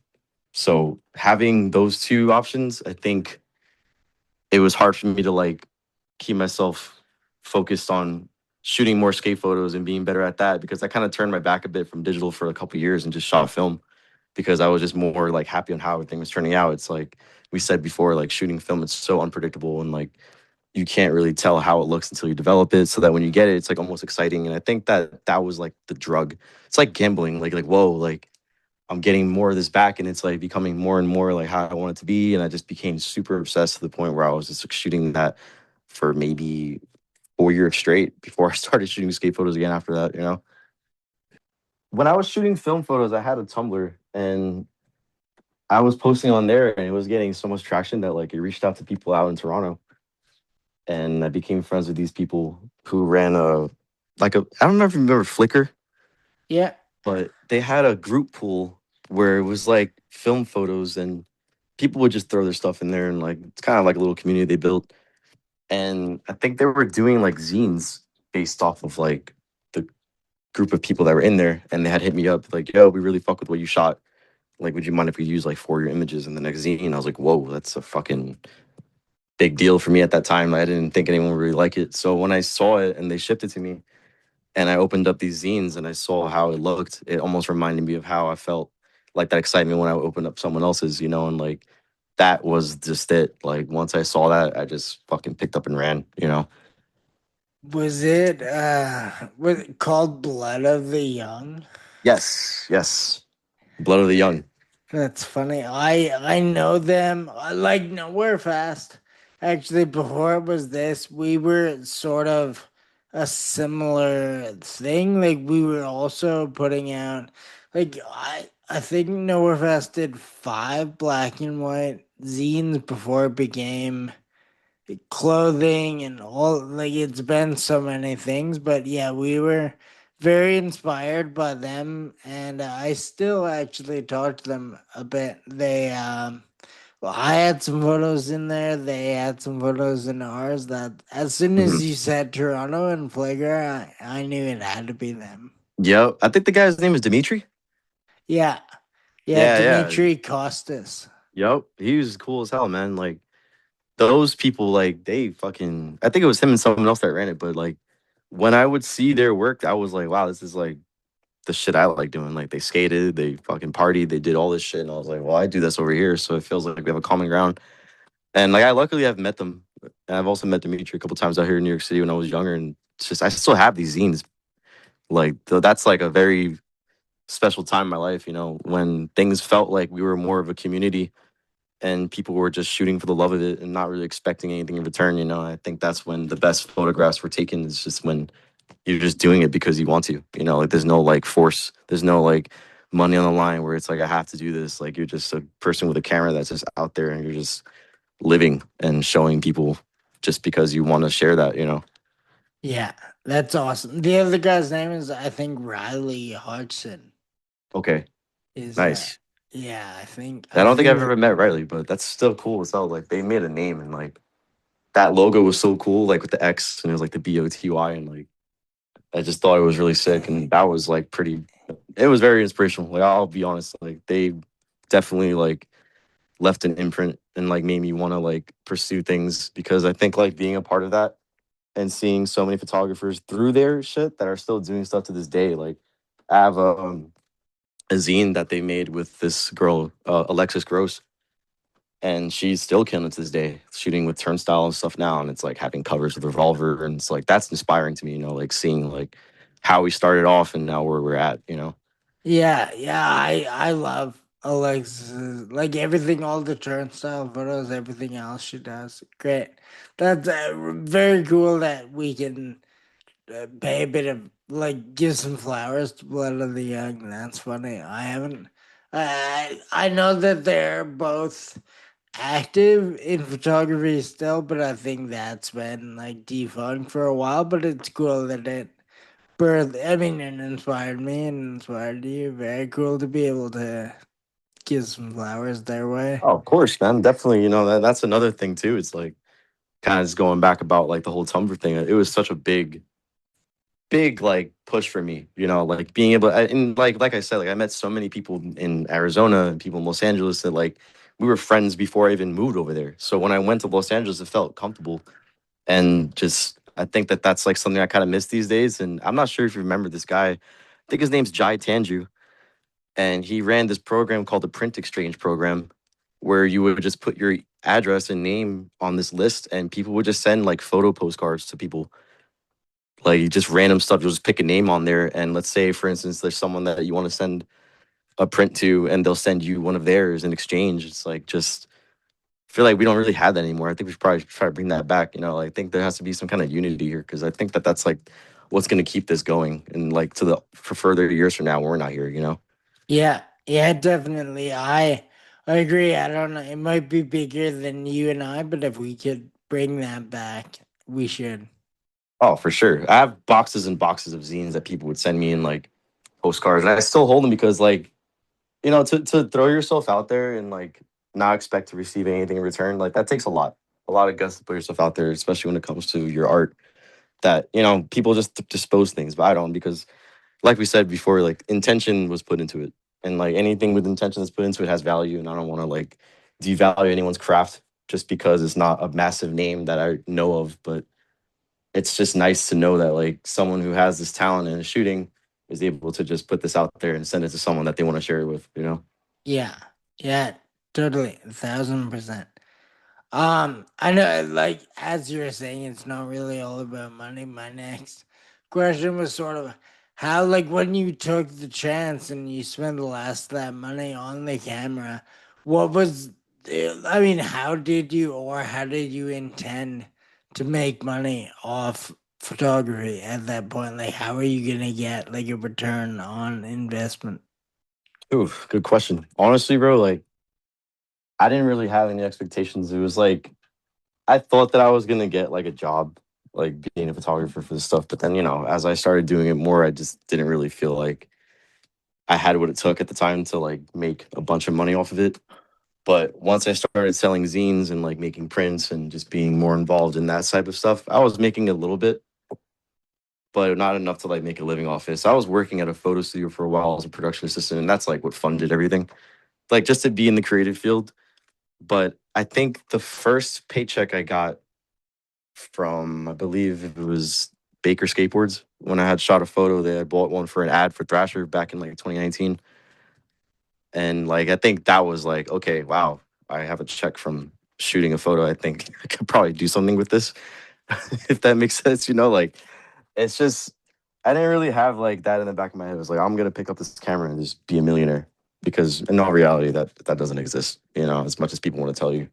So having those two options, I think it was hard for me to like keep myself focused on shooting more skate photos and being better at that because I kind of turned my back a bit from digital for a couple years and just shot film because I was just more like happy on how everything was turning out. It's like we said before, like shooting film, it's so unpredictable and like you can't really tell how it looks until you develop it. So that when you get it, it's like almost exciting. And I think that that was like the drug. It's like gambling. Like whoa, like I'm getting more of this back, and it's like becoming more and more like how I want it to be. And I just became super obsessed to the point where I was just like, shooting that for maybe 4 years straight before I started shooting skate photos again after that. You know, when I was shooting film photos, I had a Tumblr and I was posting on there, and it was getting so much traction that like it reached out to people out in Toronto, and I became friends with these people who ran a like a I don't know if you remember Flickr, Yeah. but they had a group pool where it was like film photos and people would just throw their stuff in there and like it's kind of like a little community they built. And I think they were doing like zines based off of like the group of people that were in there, and they had hit me up like, "Yo, we really fuck with what you shot. Like, would you mind if we use like 4 of your images in the next zine?" I was like, "Whoa, that's a fucking big deal for me at that time." I didn't think anyone would really like it. So when I saw it and they shipped it to me, and I opened up these zines and I saw how it looked, it almost reminded me of how I felt like that excitement when I opened up someone else's, and like that was just it. Like once I saw that, I just fucking picked up and ran. Was it called Blood of the Young? Yes, yes. Blood of the Young. That's funny. I know them. I like Nowhere Fast. Actually, before it was this, we were sort of a similar thing. Like we were also putting out like I think Nowhere Fast did 5 black and white zines before it became clothing and all. Like it's been so many things, but yeah, we were very inspired by them, and I still actually talk to them a bit. Well, I had some photos in there, they had some photos in ours. That as soon Mhm. as you said Toronto and Flagra, I knew it had to be them. Yep. I think the guy's name is Dimitri. Yeah, yeah, Yeah, yeah. Dimitri Costas. Yep. He was cool as hell, man. Like those people, like they fucking. I think it was him and someone else that ran it, but like when I would see their work, I was like, wow, this is like the shit I like doing. Like they skated, they fucking partied, they did all this shit, and I was like, well, I do this over here, so it feels like we have a common ground. And like I luckily have met them, and I've also met Dimitri a couple times out here in New York City when I was younger, and it's just I still have these zines. Like that's like a very special time in my life, when things felt like we were more of a community and people were just shooting for the love of it and not really expecting anything in return. I think that's when the best photographs were taken. Is just when you're just doing it because you want to. Like there's no like force, there's no like money on the line where it's like I have to do this. Like you're just a person with a camera that's just out there and you're just living and showing people just because you want to share that. Yeah, that's awesome. The other guy's name is I think Riley Hodgson. Okay, Is nice. yeah, I I don't think I've think ever met Riley, but that's still cool as hell. Like they made a name and like that logo was so cool, like with the X and it was like the BOTY and like I just thought it was really sick and that was like pretty. It was very inspirational. Like I'll be honest, like they definitely like left an imprint and like made me want to like pursue things because I think like being a part of that and seeing so many photographers through their shit that are still doing stuff to this day. Like I have a zine that they made with this girl, Alexis Gross, and she's still killing it to this day, shooting with turnstile and stuff now. And it's like having covers with revolver, and it's like that's inspiring to me. Like seeing like how we started off and now where we're at. yeah, I love Alexis, like everything, all the turnstile photos, everything else she does. Great. That's very cool that we can pay a bit of like give some flowers to Blood of the Young. That's funny. I haven't. I know that they're both active in photography still, but I think that's been like defunct for a while. But it's cool that it I mean, it inspired me and inspired you. Very cool to be able to give some flowers their way. Oh, of course, man. Definitely, that's another thing too. It's like kind of just going back about like the whole Tumblr thing. It was such a big like push for me, like being able and like I said, like I met so many people in Arizona and people in Los Angeles that like we were friends before I even moved over there. So when I went to Los Angeles, it felt comfortable and just I think that that's like something I kind of miss these days. And I'm not sure if you remember this guy. I think his name's Jai Tanju, and he ran this program called the Print Exchange program, where you would just put your address and name on this list, and people would just send like photo postcards to people, like just random stuff. You'll just pick a name on there, and let's say, for instance, there's someone that you want to send a print to, and they'll send you one of theirs in exchange. It's like just I feel like we don't really have that anymore. I think we should probably try to bring that back. I think there has to be some kind of unity here because I think that that's like what's going to keep this going and like for further years from now when we're not here. Yeah, yeah, definitely. I agree. I don't know. It might be bigger than you and I, but if we could bring that back, we should. Oh, for sure. I have boxes and boxes of zines that people would send me in like postcards, and I still hold them because like to throw yourself out there and like not expect to receive anything in return, like that takes a lot of guts to put yourself out there, especially when it comes to your art. That people just dispose things, but I don't because like we said before, like intention was put into it, and like anything with intention that's put into it has value. And I don't want to like devalue anyone's craft just because it's not a massive name that I know of. But it's just nice to know that like someone who has this talent in shooting is able to just put this out there and send it to someone that they want to share it with. You know. Yeah, yeah, totally, 1,000%. I know, like as you were saying, it's not really all about money. My next question was sort of how, like, when you took the chance and you spent the last of that money on the camera, what was, I mean, how did you or how did you intend to make money off photography at that point? Like, how are you gonna get like a return on investment? Ooh, good question. Honestly, bro, like I didn't really have any expectations. It was like I thought that I was gonna get like a job, like being a photographer for this stuff. But then, as I started doing it more, I just didn't really feel like I had what it took at the time to like make a bunch of money off of it. But once I started selling zines and like making prints and just being more involved in that type of stuff, I was making a little bit, but not enough to like make a living off it. So I was working at a photo studio for a while as a production assistant, and that's like what funded everything. Like just to be in the creative field. But I think the first paycheck I got from, I believe it was Baker Skateboards. When I had shot a photo, they had bought one for an ad for Thrasher back in like 2019. And like, I think that was like, okay, wow, I have a check from shooting a photo. I think I could probably do something with this, if that makes sense. Like it's just, I didn't really have like that in the back of my head. It was like, I'm going to pick up this camera and just be a millionaire. Because in all reality, that doesn't exist, as much as people want to tell you.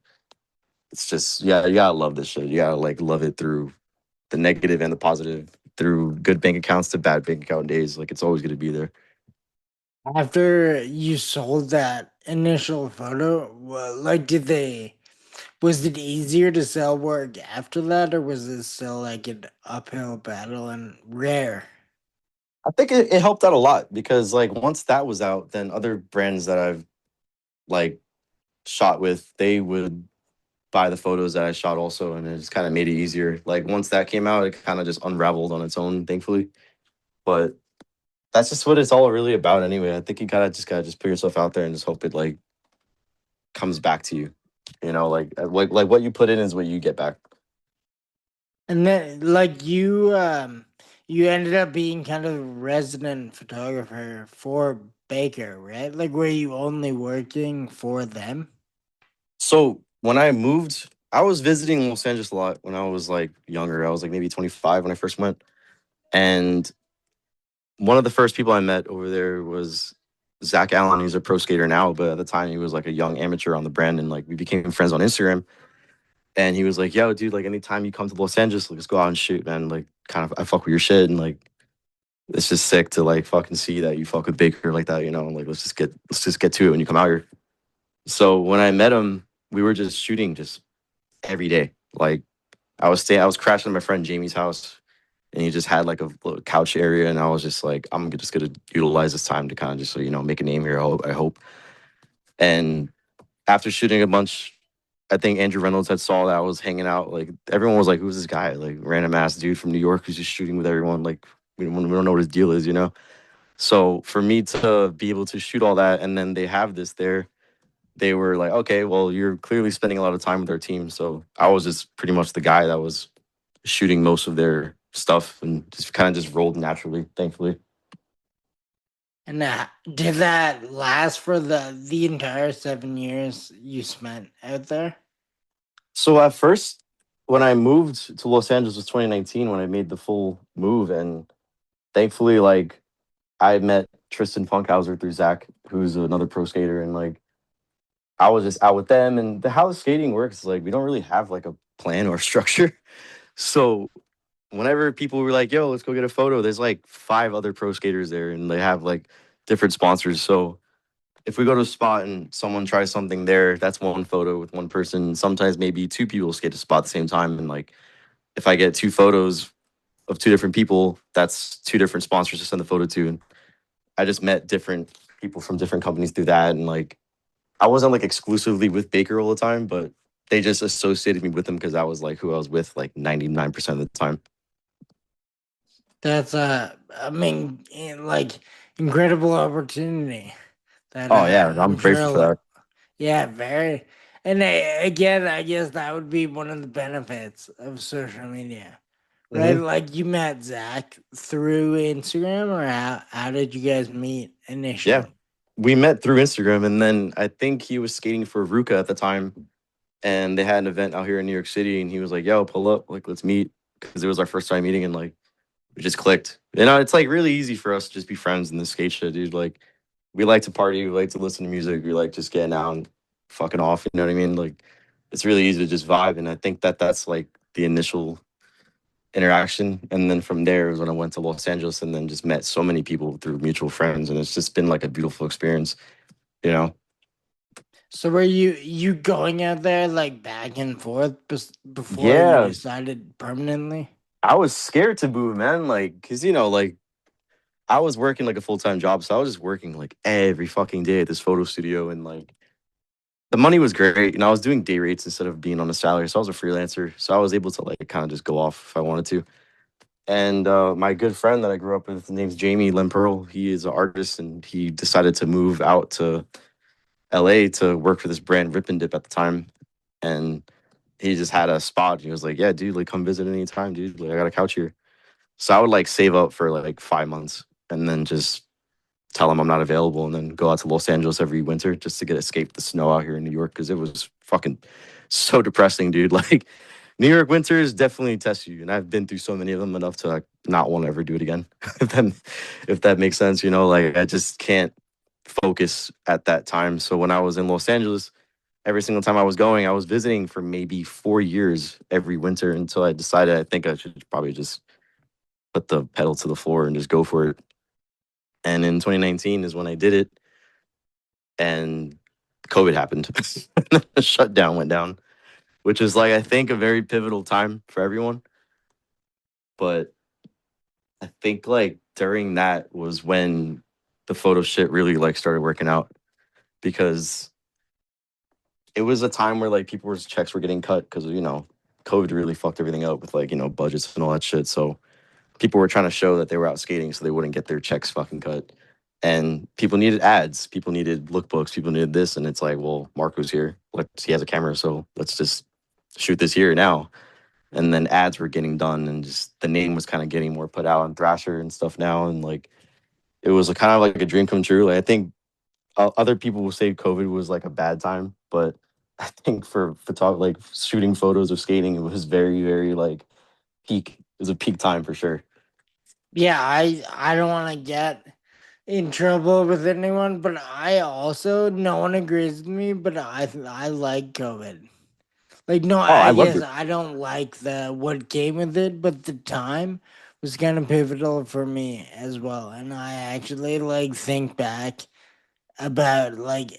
It's just, yeah, you gotta love this shit. You gotta like love it through the negative and the positive, through good bank accounts to bad bank account days. Like it's always gonna be there. After you sold that initial photo, like, was it easier to sell work after that, or was it still like an uphill battle and rare? I think it helped out a lot because like once that was out, then other brands that I've like shot with, they would buy the photos that I shot also, and it just kind of made it easier. Like once that came out, it kind of just unraveled on its own, thankfully. But that's just what it's all really about anyway. I think you gotta just put yourself out there and just hope it like comes back to you. Like what you put in is what you get back. And then, like, you ended up being kind of a resident photographer for Baker, right? Like, were you only working for them? So when I moved, I was visiting Los Angeles a lot when I was like younger. I was like maybe 25 when I first went. And one of the first people I met over there was Zach Allen. He's a pro skater now, but at the time he was like a young amateur on the brand. And like we became friends on Instagram. And he was like, yo, dude, like anytime you come to Los Angeles, like, let's go out and shoot, man. Like kind of I fuck with your shit. And like it's just sick to like fucking see that you fuck with Baker like that, Like let's just get to it when you come out here. So when I met him, we were just shooting just every day. Like I was crashing at my friend Jamie's house, and he just had like a little couch area, and I was just like, I'm just gonna utilize this time to kind of just make a name here. I hope. And after shooting a bunch, I think Andrew Reynolds had saw that I was hanging out. Like everyone was like, "Who's this guy? Like random ass dude from New York who's just shooting with everyone? Like we don't know what his deal is." So for me to be able to shoot all that, and then they have this there, they were like, okay, well, you're clearly spending a lot of time with our team. So I was just pretty much the guy that was shooting most of their stuff and just kind of just rolled naturally, thankfully. And did that last for the entire 7 years you spent out there? So at first, when I moved to Los Angeles was 2019 when I made the full move. And thankfully, like I met Tristan Funkhauser through Zach, who's another pro skater. And like I was just out with them. And how the skating works is like we don't really have like a plan or structure. So whenever people were like, "Yo, let's go get a photo," there's like five other pro skaters there, and they have like different sponsors. So if we go to a spot and someone tries something there, that's one photo with one person. Sometimes maybe two people skate a spot at the same time, and like if I get two photos of two different people, that's two different sponsors to send the photo to. And I just met different people from different companies through that, and like I wasn't like exclusively with Baker all the time, but they just associated me with them because I was like who I was with like 99% of the time. That's I mean, like incredible opportunity that Oh yeah, I'm I'm sure. grateful for that. Yeah, very. And again, I guess that would be one of the benefits of social media, right? Hmm. Like you met Zach through Instagram, or how did you guys meet Yeah, initially? we met through Instagram, and then I think he was skating for Ruka at the time, and they had an event out here in New York City, and he was like, "Yo, pull up, like let's meet," because it was our first time meeting, and like we just clicked. You know, it's like really easy for us to just be friends in this skate shit, dude. Like we like to party, we like to listen to music, we like just getting out and fucking off. You know what I mean? Like it's really easy to just vibe, and I think that that's like the initial interaction. And then from there is when I went to Los Angeles and then just met so many people through mutual friends, and it's just been like a beautiful experience. You know? So were you going out there like back and forth before you Yeah, decided permanently? I was scared to move, man. Like, cause you know, like I was working like a full time job, so I was just working like every fucking day at this photo studio, and like the money was great. You know, I was doing day rates instead of being on a salary, so I was a freelancer, so I was able to like kind of just go off if I wanted to. And my good friend that I grew up with, his name's Jamie Lemperl. He is an artist, and he decided to move out to LA to work for this brand Rip and Dip at the time. And he just had a spot. He was like, "Yeah, dude, like come visit anytime, dude. Like I got a couch here." So I would like save up for like 5 months and then just tell him I'm not available and then go out to Los Angeles every winter just to get escape the snow out here in New York because it was fucking so depressing, dude. Like New York winters definitely test you, and I've been through so many of them enough to like not want to ever do it again. If that makes sense, you know, like I just can't focus at that time. So when I was in Los Angeles, every single time I was going, I was visiting for maybe 4 years every winter until I decided I think I should probably just put the pedal to the floor and just go for it. And in 2019 is when I did it, and COVID happened. The shutdown went down, which is like I think a very pivotal time for everyone. But I think like during that was when the photo shit really like started working out because it was a time where like people's checks were getting cut because you know COVID really fucked everything up with like you know budgets and all that shit. So people were trying to show that they were out skating so they wouldn't get their checks fucking cut. And people needed ads, people needed lookbooks, people needed this, and it's like, well, Marco's here. Let's he has a camera, so let's just shoot this here now. And then ads were getting done, and just the name was kind of getting more put out on Thrasher and stuff now, and like it was a, kind of like a dream come true. Like I think other people will say COVID was like a bad time, but I think for like shooting photos of skating, it was very, very like peak. It was a peak time for sure. Yeah, I don't want to get in trouble with anyone, but I also no one agrees with me, but I like COVID. Like no, Oh, I I loved guess it. I don't like the what came with it, but the time was kind of pivotal for me as well. And I actually like think back about like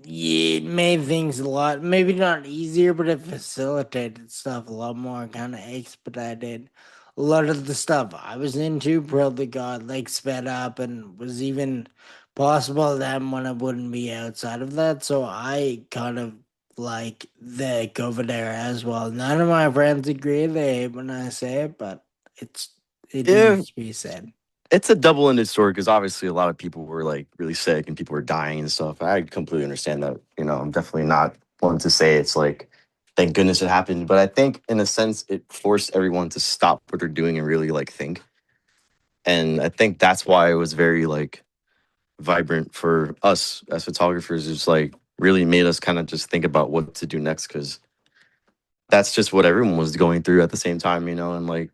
it made things a lot maybe not easier, but it facilitated stuff a lot more, kind of expedited a lot of the stuff I was into probably got like sped up and was even possible then when I wouldn't be outside of that. So I kind of like the COVID era as well. None of my friends agree, they hate when I say it, but it's it Yeah, needs to be said. it's a double-ended story because obviously a lot of people were like really sick and people were dying and stuff. I completely understand that. You know, I'm definitely not one to say it's like, thank goodness it happened. But I think in a sense it forced everyone to stop what they're doing and really like think. And I think that's why it was very like vibrant for us as photographers. It's like really made us kind of just think about what to do next because that's just what everyone was going through at the same time, you know, and like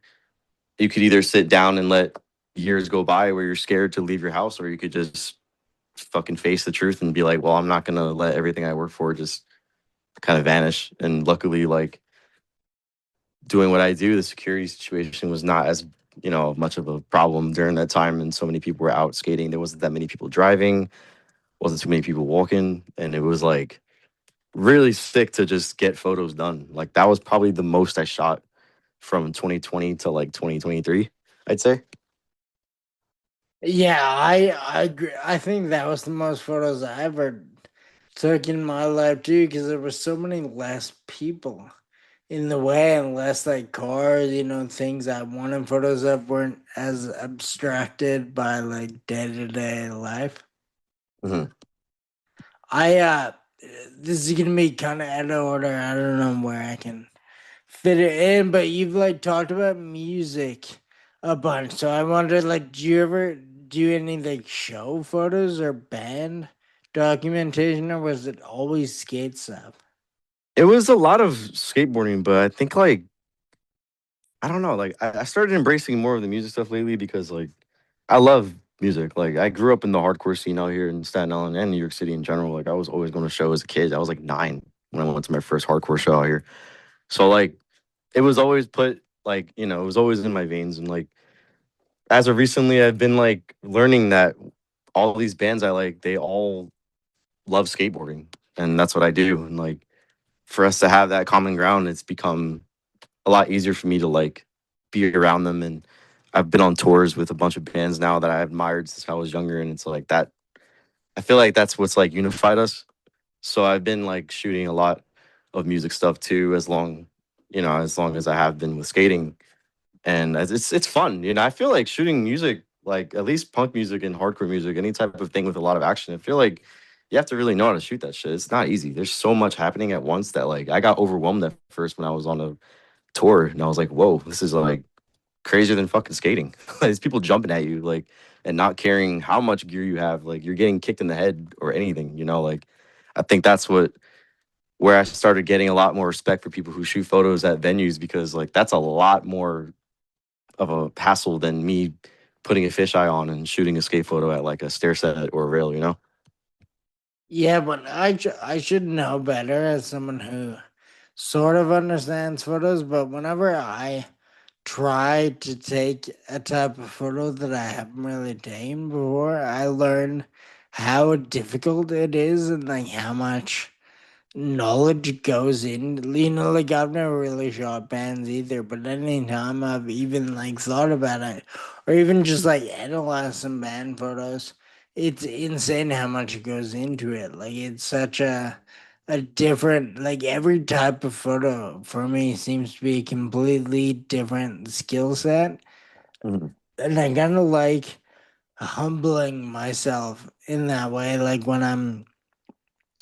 you could either sit down and let years go by where you're scared to leave your house, or you could just fucking face the truth and be like, well, I'm not gonna let everything I work for just kind of vanish. And luckily, like doing what I do, the security situation was not as you know much of a problem during that time, and so many people were out skating. There wasn't that many people driving, wasn't too many people walking, and it was like really sick to just get photos done. Like that was probably the most I shot from 2020 to like 2023, I'd say. Yeah, I agree. I think that was the most photos I ever took in my life too, because there were so many less people in the way, unless like cars, things I wanted photos of weren't as abstracted by like day-to-day life. Mhm. I This is gonna be kind of out of order. I don't know where I can fit it in, but you've like talked about music a bunch. So I wondered, like, do you ever do any like show photos or band documentation, or was it always skate stuff? It was a lot of skateboarding, but I think like I don't know, like I started embracing more of the music stuff lately because like I love music. Like I grew up in the hardcore scene out here in Staten Island and New York City in general. Like I was always going to show as a kid. I was like 9 when I went to my first hardcore show out here. So like it was always put like, it was always in my veins. And like as of recently I've been like learning that all these bands I like, they all love skateboarding. And that's what I do. And like for us to have that common ground, it's become a lot easier for me to like be around them. And I've been on tours with a bunch of bands now that I admired since I was younger, and it's like that. I feel like that's what's like unified us. So I've been like shooting a lot of music stuff too, as long as I have been with skating, and it's fun. I feel like shooting music, like at least punk music and hardcore music, any type of thing with a lot of action. I feel like you have to really know how to shoot that shit. It's not easy. There's so much happening at once that like I got overwhelmed at first when I was on a tour, and I was like, whoa, this is like crazier than fucking skating. There's people jumping at you, like, and not caring how much gear you have. Like, you're getting kicked in the head or anything, Like, I think that's where I started getting a lot more respect for people who shoot photos at venues because, like, that's a lot more of a hassle than me putting a fisheye on and shooting a skate photo at like a stair set or a rail. Yeah, but I should know better as someone who sort of understands photos. But whenever I try to take a type of photo that I haven't really taken before, I learn how difficult it is and like how much knowledge goes in. Like I've never really shot bands either, but anytime I've even like thought about it, or even just like analyzed some band photos, it's insane how much goes into it. Like it's such a different, like every type of photo for me seems to be a completely different skill set. Mhm. And I kind of like humbling myself in that way. Like when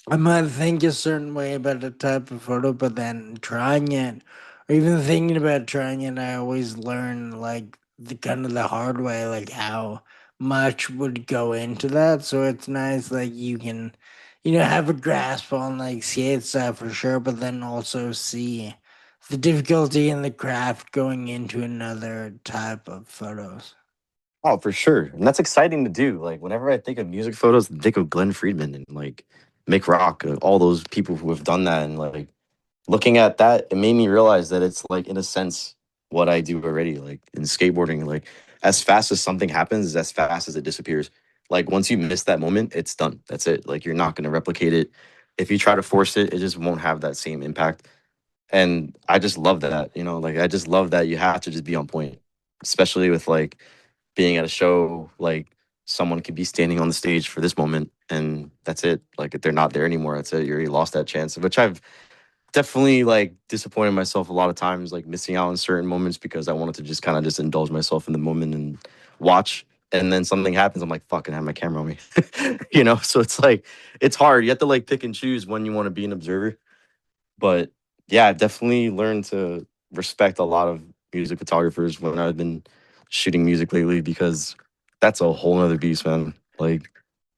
I might think a certain way about a type of photo, but then trying it, or even thinking about trying it, I always learn like the kind of the hard way, like how much would go into that. So it's nice, like you can, have a grasp on like skate stuff for sure, but then also see the difficulty in the craft going into another type of photos. Oh, for sure. And that's exciting to do. Like, whenever I think of music photos, I think of Glenn Friedman and like Mick Rock, all those people who have done that. And like, looking at that, it made me realize that it's like in a sense what I do already. Like in skateboarding, like as fast as something happens, is as fast as it disappears. Like once you miss that moment, it's done. That's it. Like you're not gonna replicate it. If you try to force it, it just won't have that same impact. And I just love that. Like I just love that you have to just be on point, especially with like being at a show. Like someone could be standing on the stage for this moment, and that's it. Like if they're not there anymore, that's it. You already lost that chance, which I've definitely like disappointed myself a lot of times, like missing out on certain moments because I wanted to just kind of just indulge myself in the moment and watch. And then something happens, I'm like, fucking have my camera on me. So it's like it's hard. You have to like pick and choose when you want to be an observer. But yeah, I've definitely learned to respect a lot of music photographers when I've been shooting music lately because that's a whole nother beast, man. Like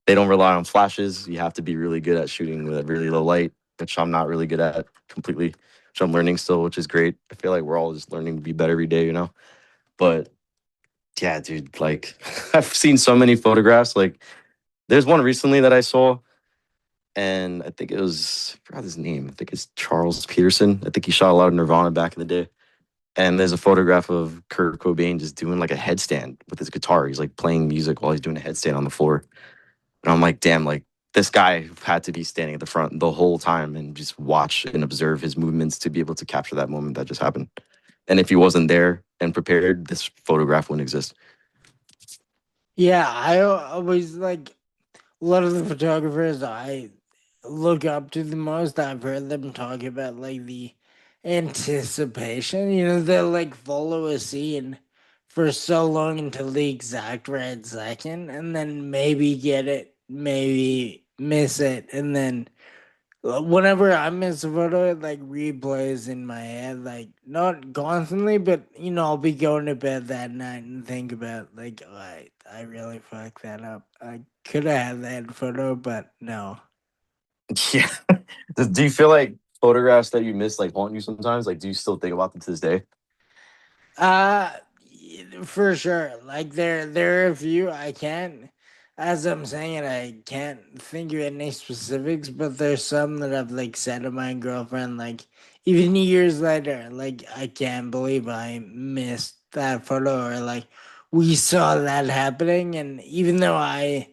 they don't rely on flashes. You have to be really good at shooting with a really low light, which I'm not really good at completely, which I'm learning still, which is great. I feel like we're all just learning to be better every day. But yeah, dude, like I've seen so many photographs. Like there's one recently that I saw, and I think I forgot his name. I think it's Charles Peterson. I think he shot a lot of Nirvana back in the day. And there's a photograph of Kurt Cobain just doing like a headstand with his guitar. He's like playing music while he's doing a headstand on the floor. And I'm like, damn, like this guy had to be standing at the front the whole time and just watch and observe his movements to be able to capture that moment that just happened. And if he wasn't there and prepared, this photograph wouldn't exist. Yeah, always like a lot of the photographers I look up to the most. I've heard them talk about like the anticipation. You know, they'll like follow a scene for so long until the exact right second, and then maybe get it, maybe miss it, and then whenever I miss a photo, it like replays in my head, like not constantly, but you know, I'll be going to bed that night and think about like, oh, I really fucked that up. I could have had that photo, but no. Yeah. Do you feel like photographs that you miss like haunt you sometimes? Like, do you still think about them to this day? Uh for sure. Like there are a few I can't, as I'm saying it, I can't think of any specifics, but there's some that I've like said to my girlfriend, like even years later, like I can't believe I missed that photo, or like we saw that happening. And even though I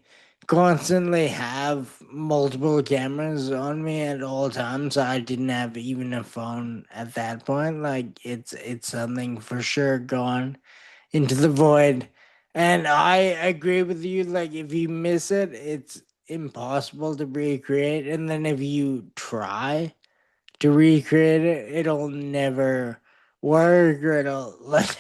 constantly have multiple cameras on me at all times, I didn't have even a phone at that point. Like it's something for sure gone into the void. And I agree with you. Like if you miss it, it's impossible to recreate. And then if you try to recreate it, it'll never work, or it'll like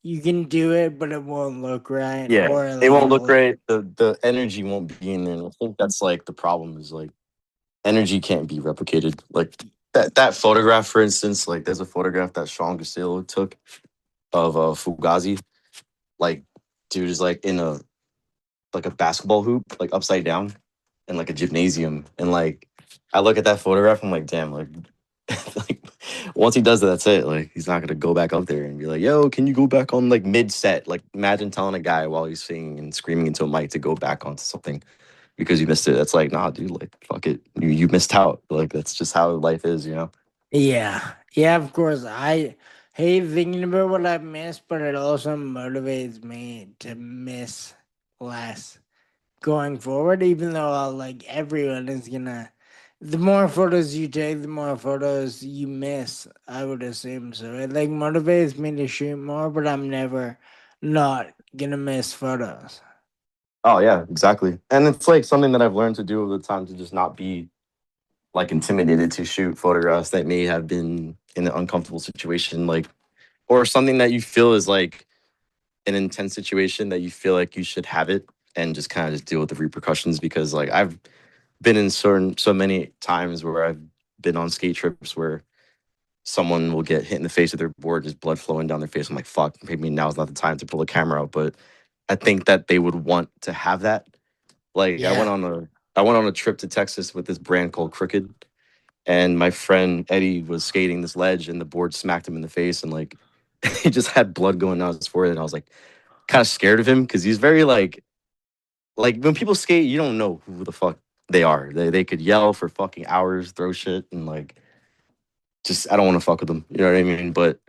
you can do it, but it won't look right, Yeah, or it like won't look it'll. great. The energy won't be in there. And I think that's like the problem is like energy can't be replicated. Like that photograph, for instance, like there's a photograph that Sean Gasillo took of Fugazi. Like, dude is like in a basketball hoop, like upside down, in like a gymnasium, and like I look at that photograph, I'm like, damn, like, like once he does that, that's it. Like he's not gonna go back up there and be like, yo, can you go back on like mid set? Like imagine telling a guy while he's singing and screaming into a mic to go back onto something because you missed it. That's like, nah, dude, like fuck it, you missed out. Like that's just how life is, you know. Yeah, yeah, of course. I hate thinking about what I've missed, but it also motivates me to miss less going forward, even though like everyone is gonna, the more photos you take, the more photos you miss, I would assume. So it like motivates me to shoot more, but I'm never not gonna miss photos. Oh yeah, exactly. And it's like something that I've learned to do over the time to just not be like intimidated to shoot photographs that may have been in an uncomfortable situation, like or something that you feel is like an intense situation that you feel like you should have it and just kind of just deal with the repercussions because like I've been in so many times where I've been on skate trips where someone will get hit in the face with their board, just blood flowing down their face. I'm like, fuck, maybe now's not the time to pull the camera out. But I think that they would want to have that. Like Yeah, I went on a trip to Texas with this brand called Crooked, and my friend Eddie was skating this ledge, and the board smacked him in the face, and like he just had blood going down his forehead. And I was like, kind of scared of him because he's very like when people skate, you don't know who the fuck they are. They could yell for fucking hours, throw shit, and like just I don't want to fuck with them. You know what I mean? But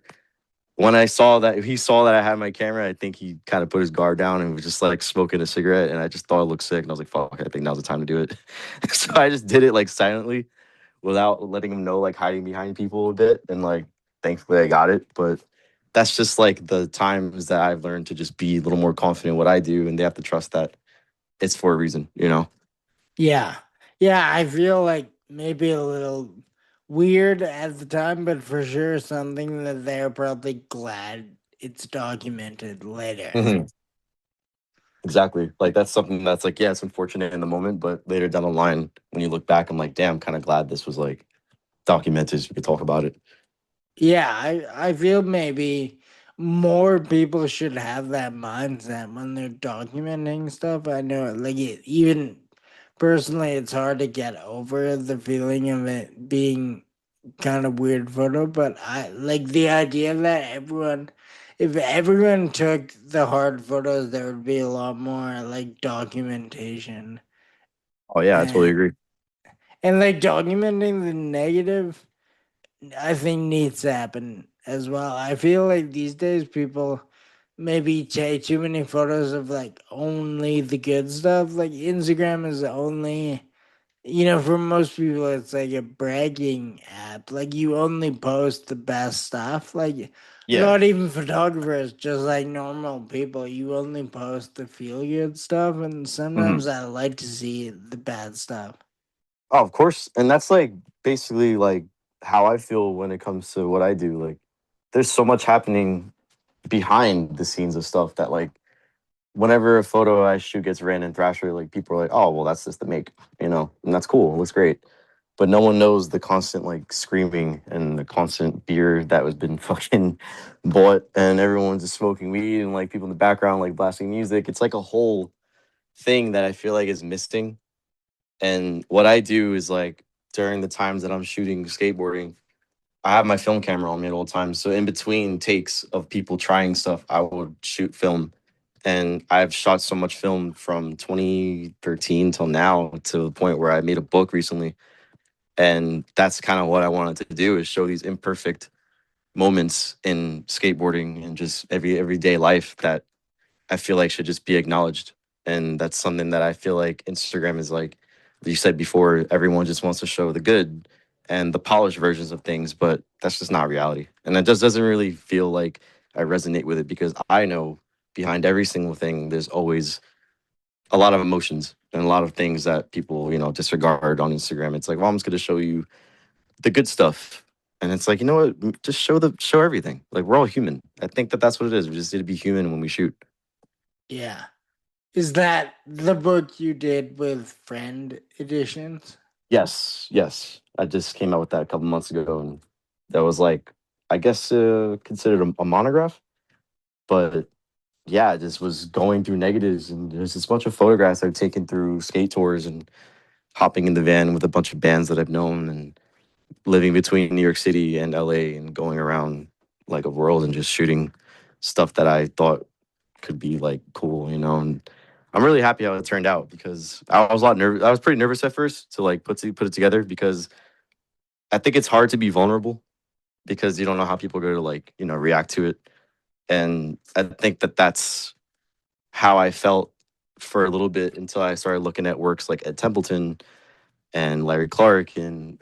when I saw that, if he saw that I had my camera, I think he kind of put his guard down and was just like smoking a cigarette. And I just thought it looked sick, and I was like, "Fuck, I think now's the time to do it." So I just did it like silently, without letting him know, like hiding behind people a bit. And like, thankfully, I got it. But that's just like the times that I've learned to just be a little more confident in what I do, and they have to trust that it's for a reason, you know? yeah, yeah. I feel like maybe a little weird at the time, but for sure something that they're probably glad it's documented later. Mhm. Exactly. Like that's something that's like, yeah, it's unfortunate in the moment, but later down the line, when you look back, I'm like, damn, kind of glad this was like documented so we could talk about it. Yeah, I feel maybe more people should have that mindset when they're documenting stuff. I know, like even personally, it's hard to get over the feeling of it being kind of weird photo. But I like the idea that everyone, if everyone took the hard photos, there would be a lot more like documentation Oh yeah, I totally and agree. like documenting the negative. I think needs to happen as well. I feel like these days people maybe take too many photos of like only the good stuff. Like Instagram is only, you know, for most people it's like a bragging app. Like you only post the best stuff. Like Yeah. not even photographers, just like normal people. You only post the feel good stuff, and Hmm. sometimes I like to see the bad stuff. Oh, of course. And that's like basically like how I feel when it comes to what I do. Like, there's so much happening behind the scenes of stuff that like whenever a photo I shoot gets ran in Thrasher, like people are like, oh well, that's just the make, and that's cool. It looks great. But no one knows the constant like screaming and the constant beer that was been fucking bought and everyone's just smoking weed and like people in the background like blasting music. It's like a whole thing that I feel like is missing. And what I do is like during the times that I'm shooting skateboarding, I have my film camera on me at all times. So in between takes of people trying stuff, I would shoot film. And I've shot so much film from 2013 till now to the point where I made a book recently. And that's kind of what I wanted to do is show these imperfect moments in skateboarding and just everyday life that I feel like should just be acknowledged. And that's something that I feel like Instagram is like you said before, everyone just wants to show the good and the polished versions of things, but that's just not reality. And it just doesn't really feel like I resonate with it because I know behind every single thing, there's always a lot of emotions and a lot of things that people, disregard on Instagram. It's like, well, I'm just going to show you the good stuff. And it's like, you know what? Just show everything. Like we're all human. I think that that's what it is. We just need to be human when we shoot. Yeah. Is that the book you did with Friend Editions? Yes, yes. I just came out with that a couple months ago, and that was like, I guess, considered a monograph. But yeah, I just was going through negatives, and there's this bunch of photographs I've taken through skate tours and hopping in the van with a bunch of bands that I've known, and living between New York City and LA, and going around like a world and just shooting stuff that I thought could be like cool. And I'm really happy how it turned out because I was a lot nervous. I was pretty nervous at first to like put it together because I think it's hard to be vulnerable because you don't know how people are going to like, react to it. And I think that that's how I felt for a little bit until I started looking at works like Ed Templeton and Larry Clark and,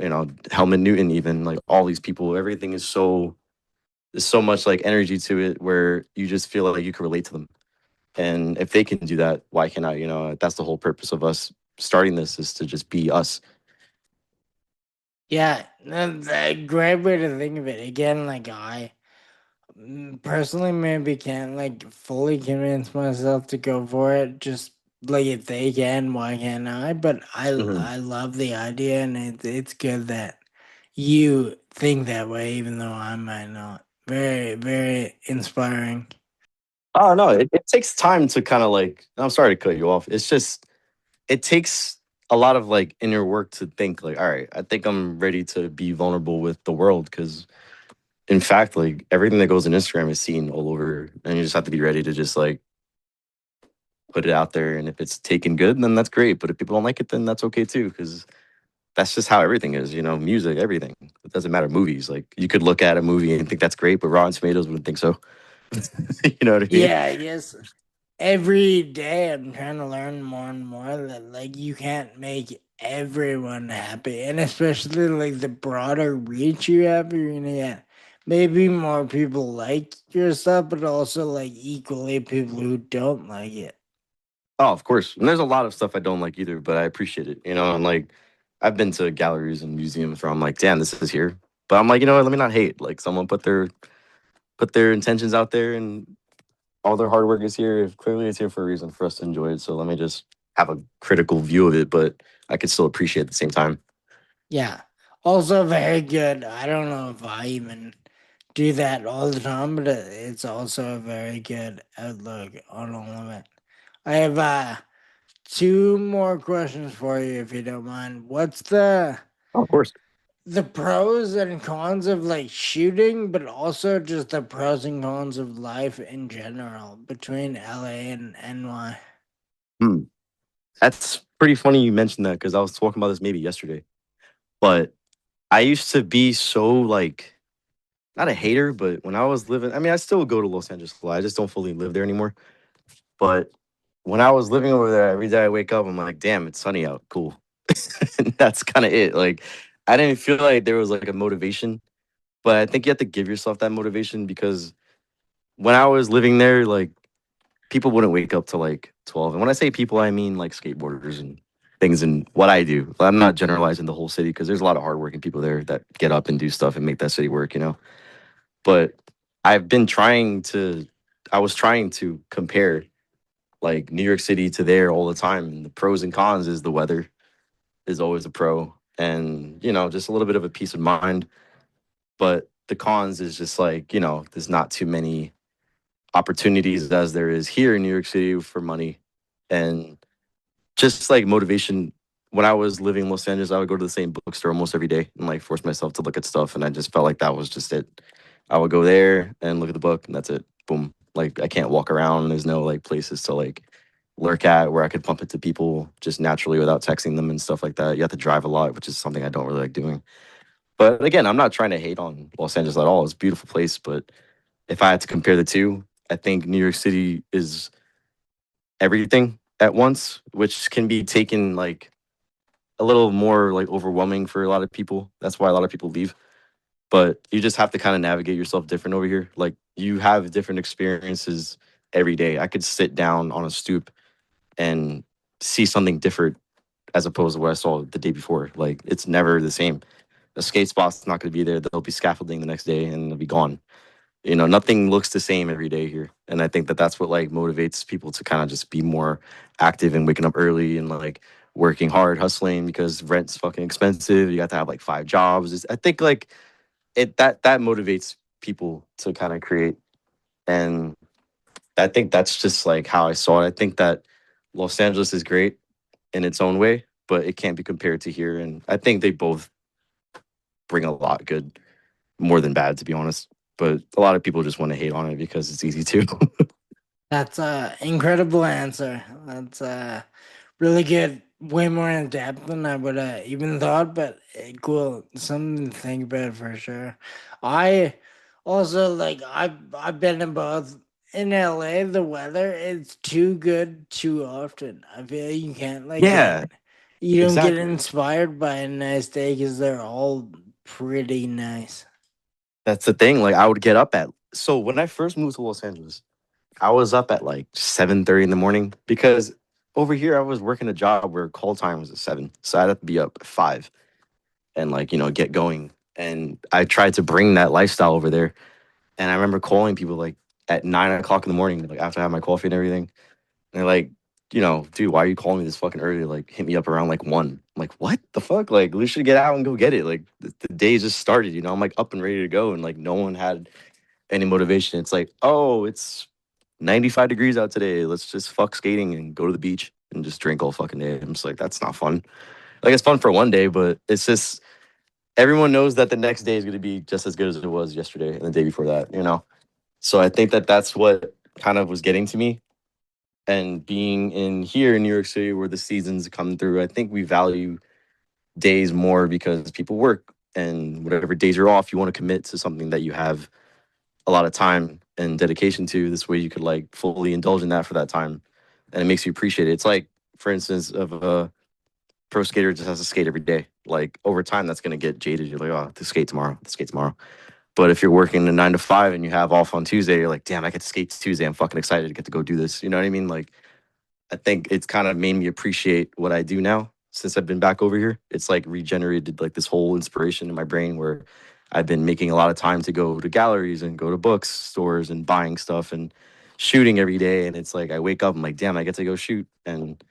Helmut Newton, even like all these people. Everything is there's so much like energy to it where you just feel like you can relate to them. And if they can do that, why can't I? That's the whole purpose of us starting this is to just be us. Yeah, that's a great way to think of it. Again, like I personally maybe can't like fully convince myself to go for it. Just like if they can, why can't I? But Mhm. I love the idea, and it's good that you think that way, even though I might not. Very very inspiring. Oh no, it takes time to kind of like. I'm sorry to cut you off. It's just it takes a lot of like inner work to think like, all right, I think I'm ready to be vulnerable with the world because in fact, like everything that goes on Instagram is seen all over, and you just have to be ready to just like put it out there. And if it's taken good, then that's great. But if people don't like it, then that's okay too, because that's just how everything is. Music, everything. It doesn't matter. Movies, like you could look at a movie and think that's great, but Rotten Tomatoes wouldn't think so. You know what I mean? Yeah, yes. Every day I'm trying to learn more and more that like you can't make everyone happy, and especially like the broader reach you have, you're gonna get maybe more people like your stuff, but also like equally people who don't like it. Oh, of course. And there's a lot of stuff I don't like either, but I appreciate it. And like I've been to galleries and museums where I'm like, damn, this is here. But I'm like, you know what? Let me not hate. Like someone put their intentions out there and all their hard work is here. If clearly it's here for a reason for us to enjoy it. So let me just have a critical view of it, but I could still appreciate at the same time. Yeah. Also very good. I don't know if I even do that all the time, but it's also a very good outlook on all of it. I have two more questions for you, if you don't mind. What's Oh, of course. the pros and cons of like shooting, but also just the pros and cons of life in general between LA and NY? Hmm. That's pretty funny you mentioned that because I was talking about this maybe yesterday. But I used to be so like not a hater, but when I was living, I mean, I still go to Los Angeles a lot. I just don't fully live there anymore. But when I was living over there, every day I wake up, I'm like, damn, it's sunny out. Cool. And that's kind of it. Like, I didn't feel like there was like a motivation, but I think you have to give yourself that motivation because when I was living there, like, people wouldn't wake up till like 12. And when I say people, I mean like skateboarders and things in what I do. I'm not generalizing the whole city because there's a lot of hardworking people there that get up and do stuff and make that city work, you know. But I've been trying to, I was trying to compare like New York City to there all the time. And the pros and cons is the weather is always a pro, and you know, just a little bit of a peace of mind. But the cons is just like, you know, there's not too many opportunities as there is here in New York City for money. And just like motivation, when I was living in Los Angeles, I would go to the same bookstore almost every day and like force myself to look at stuff. And I just felt like that was just it. I would go there and look at the book, and that's it. Boom. Like I can't walk around. There's no like places to like lurk at where I could bump into people just naturally without texting them and stuff like that. You have to drive a lot, which is something I don't really like doing. But again, I'm not trying to hate on Los Angeles at all. It's a beautiful place, but if I had to compare the two, I think New York City is everything at once, which can be taken like a little more like overwhelming for a lot of people. That's why a lot of people leave. But you just have to kind of navigate yourself different over here. Like you have different experiences every day. I could sit down on a stoop and see something different as opposed to what I saw the day before. Like it's never the same. A skate spot's not going to be there. There'll be scaffolding the next day and they'll be gone. You know, nothing looks the same every day here. And I think that that's what like motivates people to kind of just be more active and waking up early and like working hard, hustling because rent's fucking expensive. You got to have like five jobs. I think like that motivates people to kind of create. And I think that's just like how I saw it. I think that Los Angeles is great in its own way, but it can't be compared to here. And I think they both bring a lot good, more than bad, to be honest. But a lot of people just want to hate on it because it's easy to. That's a incredible answer. That's really good. Way more in depth than I would have even thought, but cool. Something to think about for sure. I also like I've been in both. In LA, the weather is too good too often. I feel you can't like get Yeah, you don't get exactly. inspired by a nice day because they're all pretty nice. That's the thing. Like I would get up at so when I first moved to Los Angeles, I was up at like 7:30 in the morning because over here I was working a job where call time was at 7. So I'd have to be up at 5 and like, you know, get going. And I tried to bring that lifestyle over there. And I remember calling people like at 9 o'clock in the morning, like after I had my coffee and everything. And they're like, you know, dude, why are you calling me this fucking early? Like, hit me up around like 1. I'm like, what the fuck? Like, we should get out and go get it. Like, the day just started, you know? I'm like up and ready to go. And like, no one had any motivation. It's like, oh, it's 95 degrees out today. Let's just fuck skating and go to the beach and just drink all fucking day. I'm just like, that's not fun. Like, it's fun for one day, but it's just everyone knows that the next day is going to be just as good as it was yesterday and the day before that, you know? So I think that that's what kind of was getting to me. And being in here in New York City where the seasons come through, I think we value days more because people work and whatever days are off, you want to commit to something that you have a lot of time and dedication to. This way you could like fully indulge in that for that time. And it makes you appreciate it. It's like, for instance, of a pro skater just has to skate every day. Like over time, that's gonna get jaded. You're like, oh, to skate tomorrow, to skate tomorrow. But if you're working a 9 to 5 and you have off on Tuesday, you're like, damn, I get to skate Tuesday. I'm fucking excited to get to go do this. You know what I mean? Like, I think it's kind of made me appreciate what I do now since I've been back over here. It's like regenerated like this whole inspiration in my brain where I've been making a lot of time to go to galleries and go to bookstores and buying stuff and shooting every day. And it's like I wake up, I'm like, damn, I get to go shoot and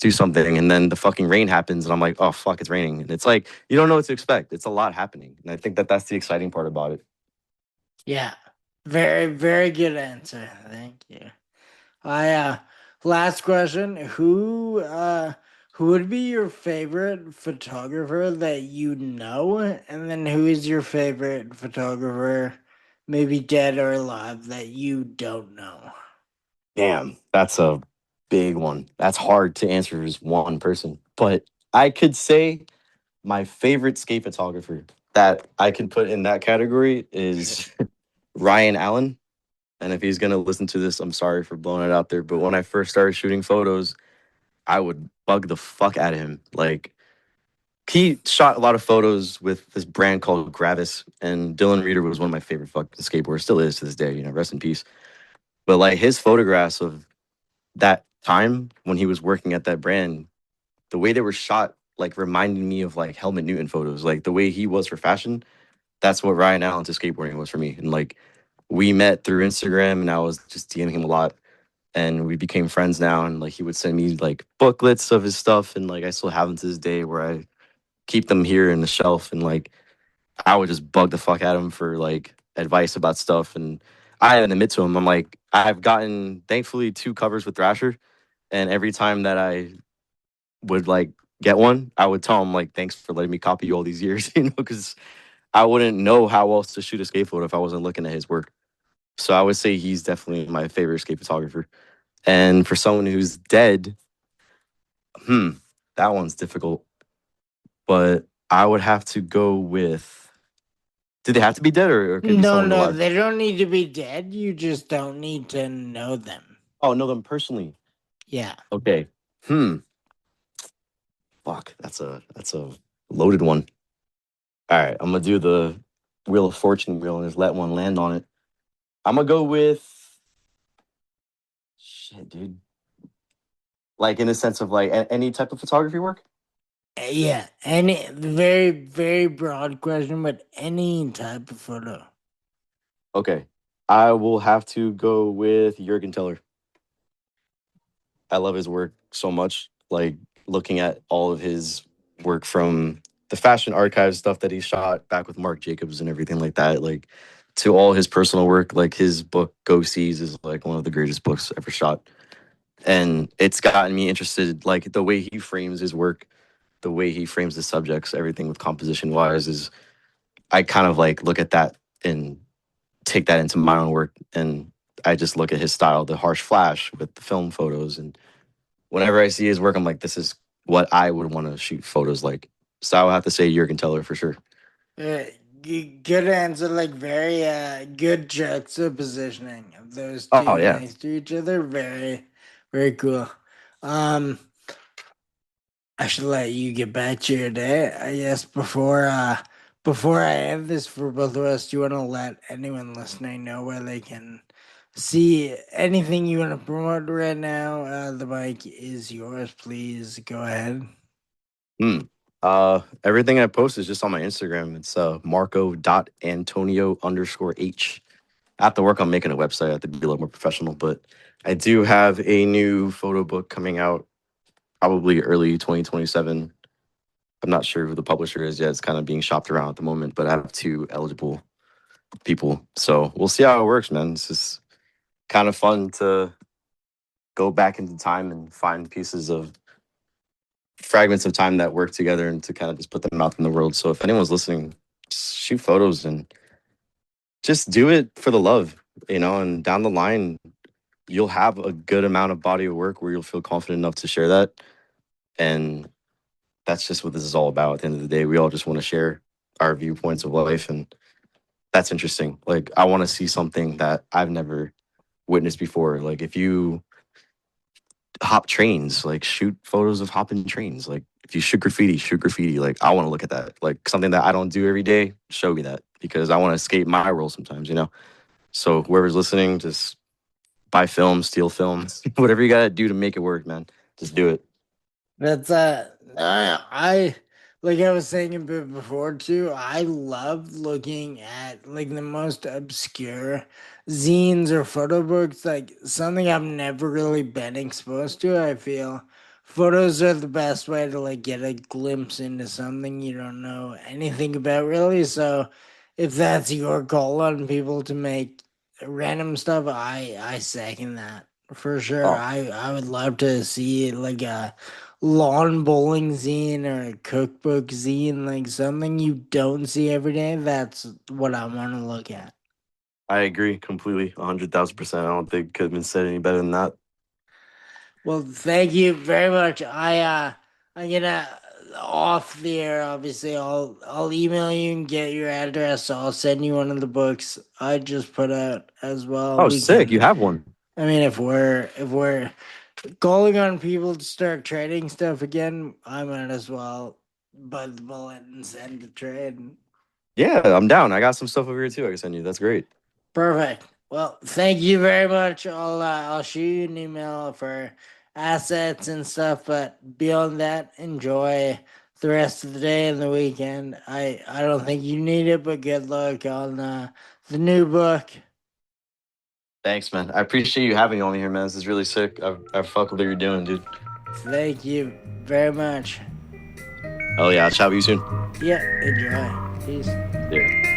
do something. And then the fucking rain happens and I'm like, oh fuck, it's raining. And it's like you don't know what to expect. It's a lot happening. And I think that that's the exciting part about it. Yeah. Very, very good answer. Thank you. I last question. Who would be your favorite photographer that you know? And then who is your favorite photographer, maybe dead or alive, that you don't know? Damn, that's a big one. That's hard to answer as one person. But I could say my favorite skate photographer that I can put in that category is Ryan Allen. And if he's gonna listen to this, I'm sorry for blowing it out there. But when I first started shooting photos, I would bug the fuck out of him. Like he shot a lot of photos with this brand called Gravis, and Dylan Reeder was one of my favorite fucking skateboarders. Still is to this day. You know, rest in peace. But like his photographs of that time when he was working at that brand the way they were shot like reminded me of like Helmut Newton photos. Like the way he was for fashion, that's what Ryan Allen to skateboarding was for me. And like we met through Instagram, and I was just DMing him a lot, and we became friends now. And like he would send me like booklets of his stuff, and like I still have them to this day, where I keep them here in the shelf, and like I would just bug the fuck out of him for like advice about stuff. And I even admit to him, I'm like, I've gotten thankfully 2 covers with Thrasher, and every time that I would like get one, I would tell him like, thanks for letting me copy you all these years, because I wouldn't know how else to shoot a skate photo if I wasn't looking at his work. So I would say he's definitely my favorite skate photographer. And for someone who's dead, hmm, that one's difficult. But I would have to go with. Do they have to be dead, or it could be No, someone no, alive? they don't need to be dead. You just don't need to know them. Oh, know them personally. Yeah. Okay. Fuck. That's a loaded one. All right. I'm gonna do the Wheel of Fortune wheel and just let one land on it. I'm gonna go with shit, dude. Like in the sense of like any type of photography work. Yeah. Any very, very broad question, but any type of photo. Okay. I will have to go with Juergen Teller. I love his work so much. Like looking at all of his work from the fashion archive stuff that he shot back with Marc Jacobs and everything like that, like to all his personal work, like his book Go Seas is like one of the greatest books ever shot. And it's gotten me interested, like the way he frames his work, the way he frames the subjects, everything with composition wise is I kind of like look at that and take that into my own work. And I just look at his style, the harsh flash with the film photos, and whenever I see his work, I'm like, this is what I would want to shoot photos like. So I would have to say Jurgen Teller for sure. Uh, Good answer. Like very good juxtapositioning of those Oh two yeah. next to each other. Very, very cool. Um, I should let you get back to your day. I guess before I end this for both of us, do you want to let anyone listening know where they can see anything you want to promote right now? The mic is yours. Please go ahead. Hmm. Everything I post is just on my Instagram. It's Marco.Antonio_H. I have to work on making a website. I have to be a little more professional, but I do have a new photo book coming out probably early 2027. I'm not sure who the publisher is yet. It's kind of being shopped around at the moment, but I have 2 eligible people. So we'll see how it works, man. It's just kind of fun to go back into time and find pieces of fragments of time that work together and to kind of just put them out in the world. So if anyone's listening, just shoot photos and just do it for the love, and down the line, you'll have a good amount of body of work where you'll feel confident enough to share that. And that's just what this is all about. At the end of the day, we all just want to share our viewpoints of life. And that's interesting. Like, I want to see something that I've never witnessed before. Like, if you hop trains, like shoot photos of hopping trains. Like if you shoot graffiti, shoot graffiti. Like I want to look at that. Like something that I don't do every day, show me that because I want to escape my role sometimes. So whoever's listening, just buy film, steal film, whatever you gotta do to make it work, man. Just do it. That's I like I was saying a bit before too. I love looking at like the most obscure zines or photo books, like something I've never really been exposed to. I feel photos are the best way to like get a glimpse into something you don't know anything about really. So if that's your goal on people to make random stuff, I second that. For sure. Oh, I would love to see like a lawn bowling zine or a cookbook zine, like something you don't see every day. That's what I want to look at. I agree completely, 100,000%. I don't think it could have been said any better than that. Well, thank you very much. I'm gonna off the air. Obviously, I'll email you and get your address. I'll send you one of the books I just put out as well. Oh, We sick! can. You have one. I mean, if we're calling on people to start trading stuff again, I might as well bite the bullet and send the trade. Yeah, I'm down. I got some stuff over here too. I can send you. That's great. Perfect. Well, thank you very much. I'll shoot you an email for assets and stuff. But beyond that, enjoy the rest of the day and the weekend. I don't think you need it, but good luck on the new book. Thanks, man. I appreciate you having me on here, man. This is really sick. I fuck with what you're doing, dude. Thank you very much. Oh yeah, I'll chat with you soon. Yeah, enjoy. Peace. Yeah.